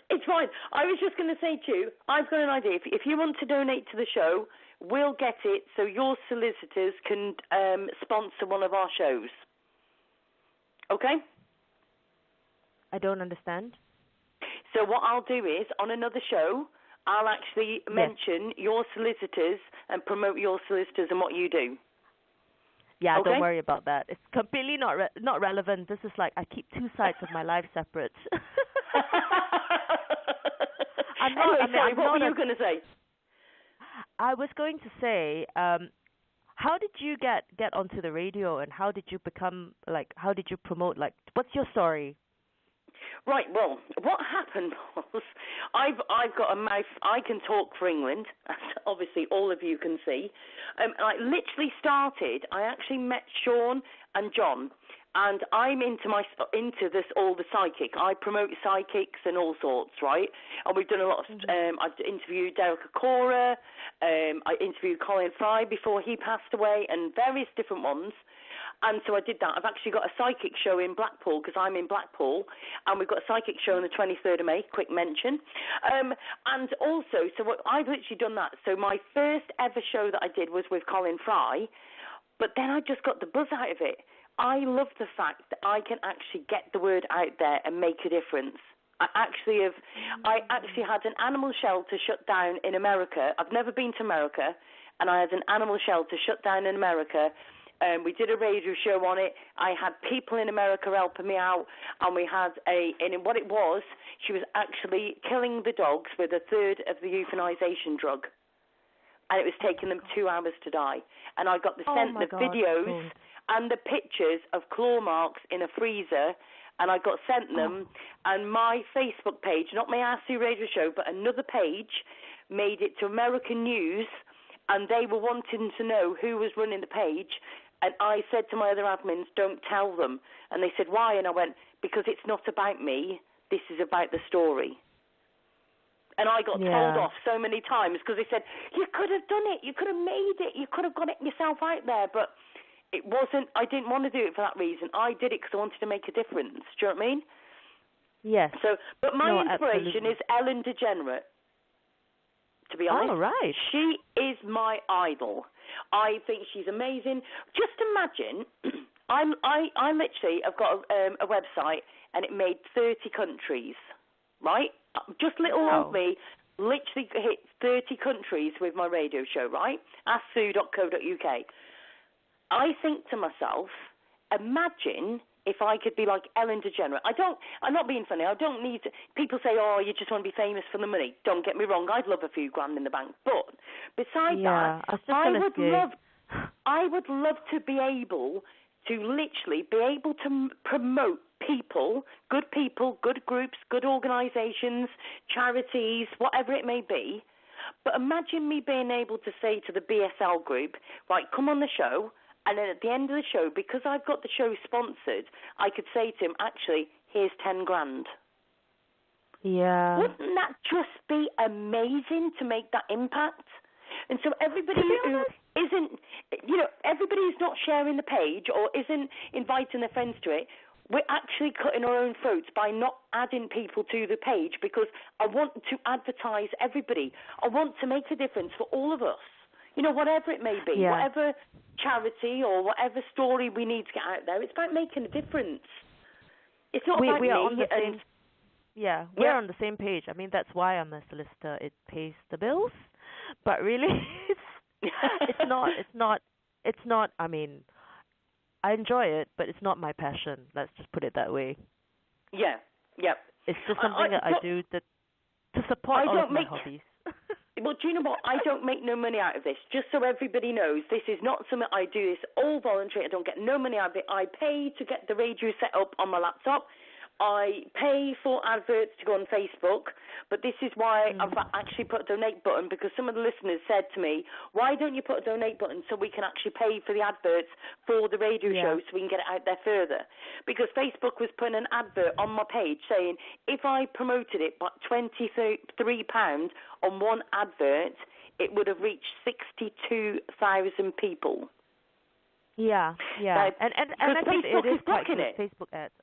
It's fine. I was just going to say to you, I've got an idea. If you want to donate to the show, we'll get it so your solicitors can sponsor one of our shows. Okay? I don't understand. So what I'll do is, on another show, I'll actually mention your solicitors and promote your solicitors and what you do. Yeah, okay? Don't worry about that. It's completely not relevant. This is like I keep two sides of my life separate. What were you going to say? I was going to say, how did you get onto the radio, and how did you promote, what's your story? Right, well, what happened was I've got a mouth. I can talk for England, as obviously all of you can see. I literally started, I actually met Sean and John, and I'm into this, all the psychic. I promote psychics and all sorts, right? And we've done a lot of, I've interviewed Derek Acora, I interviewed Colin Fry before he passed away, and various different ones. And so I did that. I've actually got a psychic show in Blackpool, because I'm in Blackpool, and we've got a psychic show on the 23rd of May, quick mention. And also, I've literally done that. So my first ever show that I did was with Colin Fry, but then I just got the buzz out of it. I love the fact that I can actually get the word out there and make a difference. I actually had an animal shelter shut down in America. I've never been to America, and I had an animal shelter shut down in America. We did a radio show on it. I had people in America helping me out, and we had and what it was, she was actually killing the dogs with a third of the euthanization drug, and it was taking them 2 hours to die. And I got the videos and the pictures of claw marks in a freezer, and I got sent them, and my Facebook page, not my RC Radio Show, but another page, made it to American news, and they were wanting to know who was running the page. And I said to my other admins, don't tell them. And they said, why? And I went, because it's not about me. This is about the story. And I got told off so many times because they said, you could have done it. You could have made it. You could have got it yourself out there. But it wasn't, I didn't want to do it for that reason. I did it because I wanted to make a difference. Do you know what I mean? Yes. So, but my inspiration absolutely. is Ellen DeGeneres. To be honest, right. She is my idol. I think she's amazing. Just imagine, I literally have got a website, and it made 30 countries, right? Just little old me literally hit 30 countries with my radio show, right? AskSue.co.uk. I think to myself, imagine if I could be like Ellen DeGeneres. I'm not being funny. I don't need to, people say, oh, you just want to be famous for the money. Don't get me wrong. I'd love a few grand in the bank. But besides that, I would love to be able to literally be able to promote people, good groups, good organisations, charities, whatever it may be. But imagine me being able to say to the BSL group, right, come on the show. And then at the end of the show, because I've got the show sponsored, I could say to him, actually, here's 10 grand. Yeah. Wouldn't that just be amazing to make that impact? And so everybody who isn't, everybody who's not sharing the page or isn't inviting their friends to it, we're actually cutting our own throats by not adding people to the page, because I want to advertise everybody. I want to make a difference for all of us. Whatever it may be, whatever charity or whatever story we need to get out there, it's about making a difference. It's not about me. We're on the same page. I mean, that's why I'm a solicitor. It pays the bills, but really, it's not. I mean, I enjoy it, but it's not my passion. Let's just put it that way. Yeah. It's just something that I do to support all of my hobbies. Well, do you know what? I don't make no money out of this. Just so everybody knows, this is not something I do. This all voluntary. I don't get no money out of it. I pay to get the radio set up on my laptop. I pay for adverts to go on Facebook, but this is why I've actually put a donate button, because some of the listeners said to me, why don't you put a donate button so we can actually pay for the adverts for the radio show so we can get it out there further? Because Facebook was putting an advert on my page saying if I promoted it by £23 on one advert, it would have reached 62,000 people. Yeah. And I think it is quite good, Facebook ads.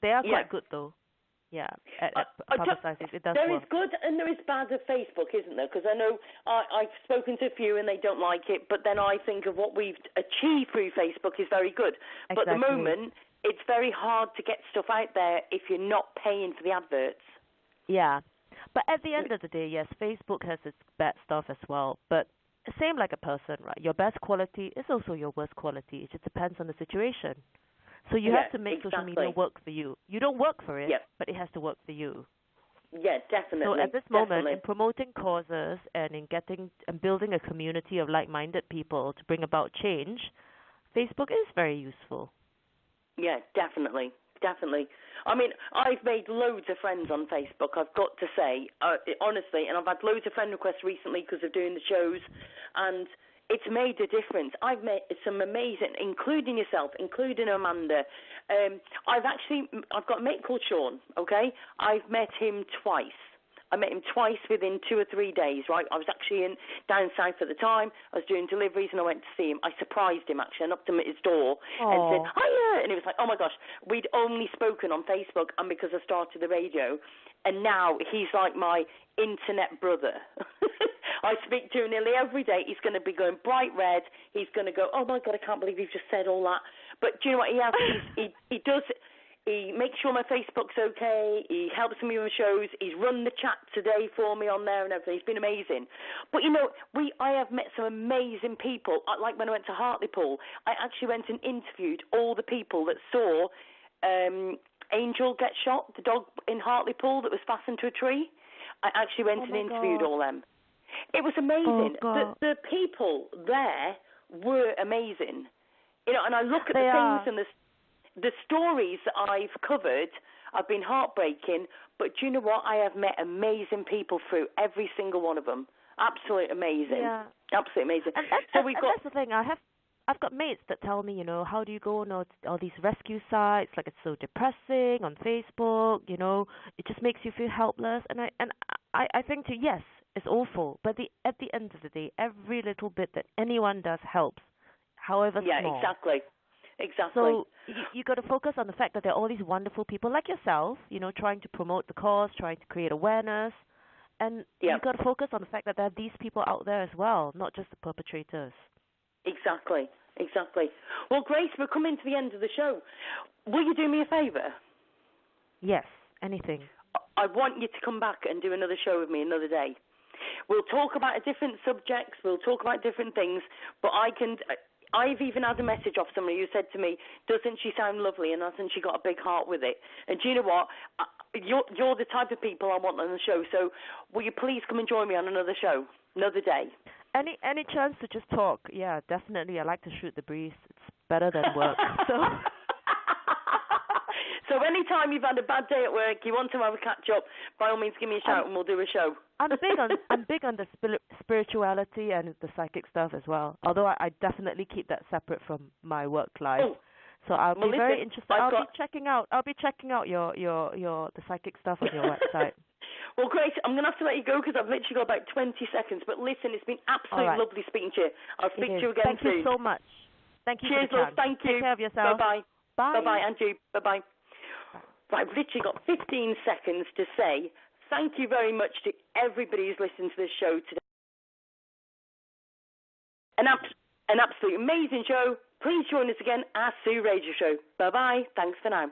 They are quite good, though. Yeah, at publicizing. It does there work. Is good and there is bad of Facebook, isn't there? Because I know I've spoken to a few and they don't like it, but then I think of what we've achieved through Facebook is very good. Exactly. But at the moment, it's very hard to get stuff out there if you're not paying for the adverts. Yeah, but at the end of the day, yes, Facebook has its bad stuff as well. But same like a person, right? Your best quality is also your worst quality. It just depends on the situation. So you have to make social media work for you. You don't work for it, but it has to work for you. Yeah, definitely. So at this moment, in promoting causes and in getting and building a community of like-minded people to bring about change, Facebook is very useful. Yeah, definitely. I mean, I've made loads of friends on Facebook, I've got to say, honestly, and I've had loads of friend requests recently because of doing the shows, and it's made a difference. I've met some amazing, including yourself, including Amanda. I've got a mate called Sean, okay? I've met him twice. I met him twice within 2 or 3 days, right? I was actually down south at the time. I was doing deliveries and I went to see him. I surprised him, actually. I knocked him at his door and said, hiya! And he was like, oh my gosh, we'd only spoken on Facebook and because I started the radio. And now he's like my internet brother. I speak to him nearly every day. He's going to be going bright red. He's going to go, oh my God, I can't believe you've just said all that. But do you know what he has? He does. He makes sure my Facebook's okay. He helps me with shows. He's run the chat today for me on there and everything. He's been amazing. But, you know, I have met some amazing people. Like when I went to Hartlepool, I actually went and interviewed all the people that saw Angel get shot, the dog in Hartlepool that was fastened to a tree. I actually went and interviewed all them. It was amazing. The people there were amazing. You know, and I look at the things and the stories that I've covered have been heartbreaking, but do you know what? I have met amazing people through every single one of them. Absolutely amazing. Yeah. Absolutely amazing. And that's the thing. I've got mates that tell me, you know, how do you go on all these rescue sites? Like, it's so depressing on Facebook, you know, it just makes you feel helpless. And I think too, yes, it's awful, but at the end of the day, every little bit that anyone does helps, however small. Yeah, exactly. So you got to focus on the fact that there are all these wonderful people like yourself, you know, trying to promote the cause, trying to create awareness. And you've got to focus on the fact that there are these people out there as well, not just the perpetrators. Exactly. Well, Grace, we're coming to the end of the show. Will you do me a favour? Yes, anything. I want you to come back and do another show with me another day. We'll talk about different subjects, we'll talk about different things, but I've even had a message off somebody who said to me, doesn't she sound lovely and hasn't she got a big heart with it? And do you know what? You're the type of people I want on the show, so will you please come and join me on another show, another day? Any chance to just talk? Yeah, definitely. I like to shoot the breeze. It's better than work. So anytime you've had a bad day at work, you want to have a catch up, by all means give me a shout and we'll do a show. I'm big on the spirituality and the psychic stuff as well. Although I definitely keep that separate from my work life. Oh. So I'll be very interested. I'll be checking out your the psychic stuff on your website. Well, Grace, I'm going to have to let you go because I've literally got about 20 seconds. But listen, it's been absolutely lovely speaking to you. I'll speak to you again soon. Thank you so much. Thank you. Cheers, love. Thank you. Take care of yourself. Bye-bye. Bye. Bye-bye, and you. Bye-bye. Right, I've literally got 15 seconds to say thank you very much to everybody who's listened to this show today. An absolutely amazing show. Please join us again at Sue Radio Show. Bye-bye. Thanks for now.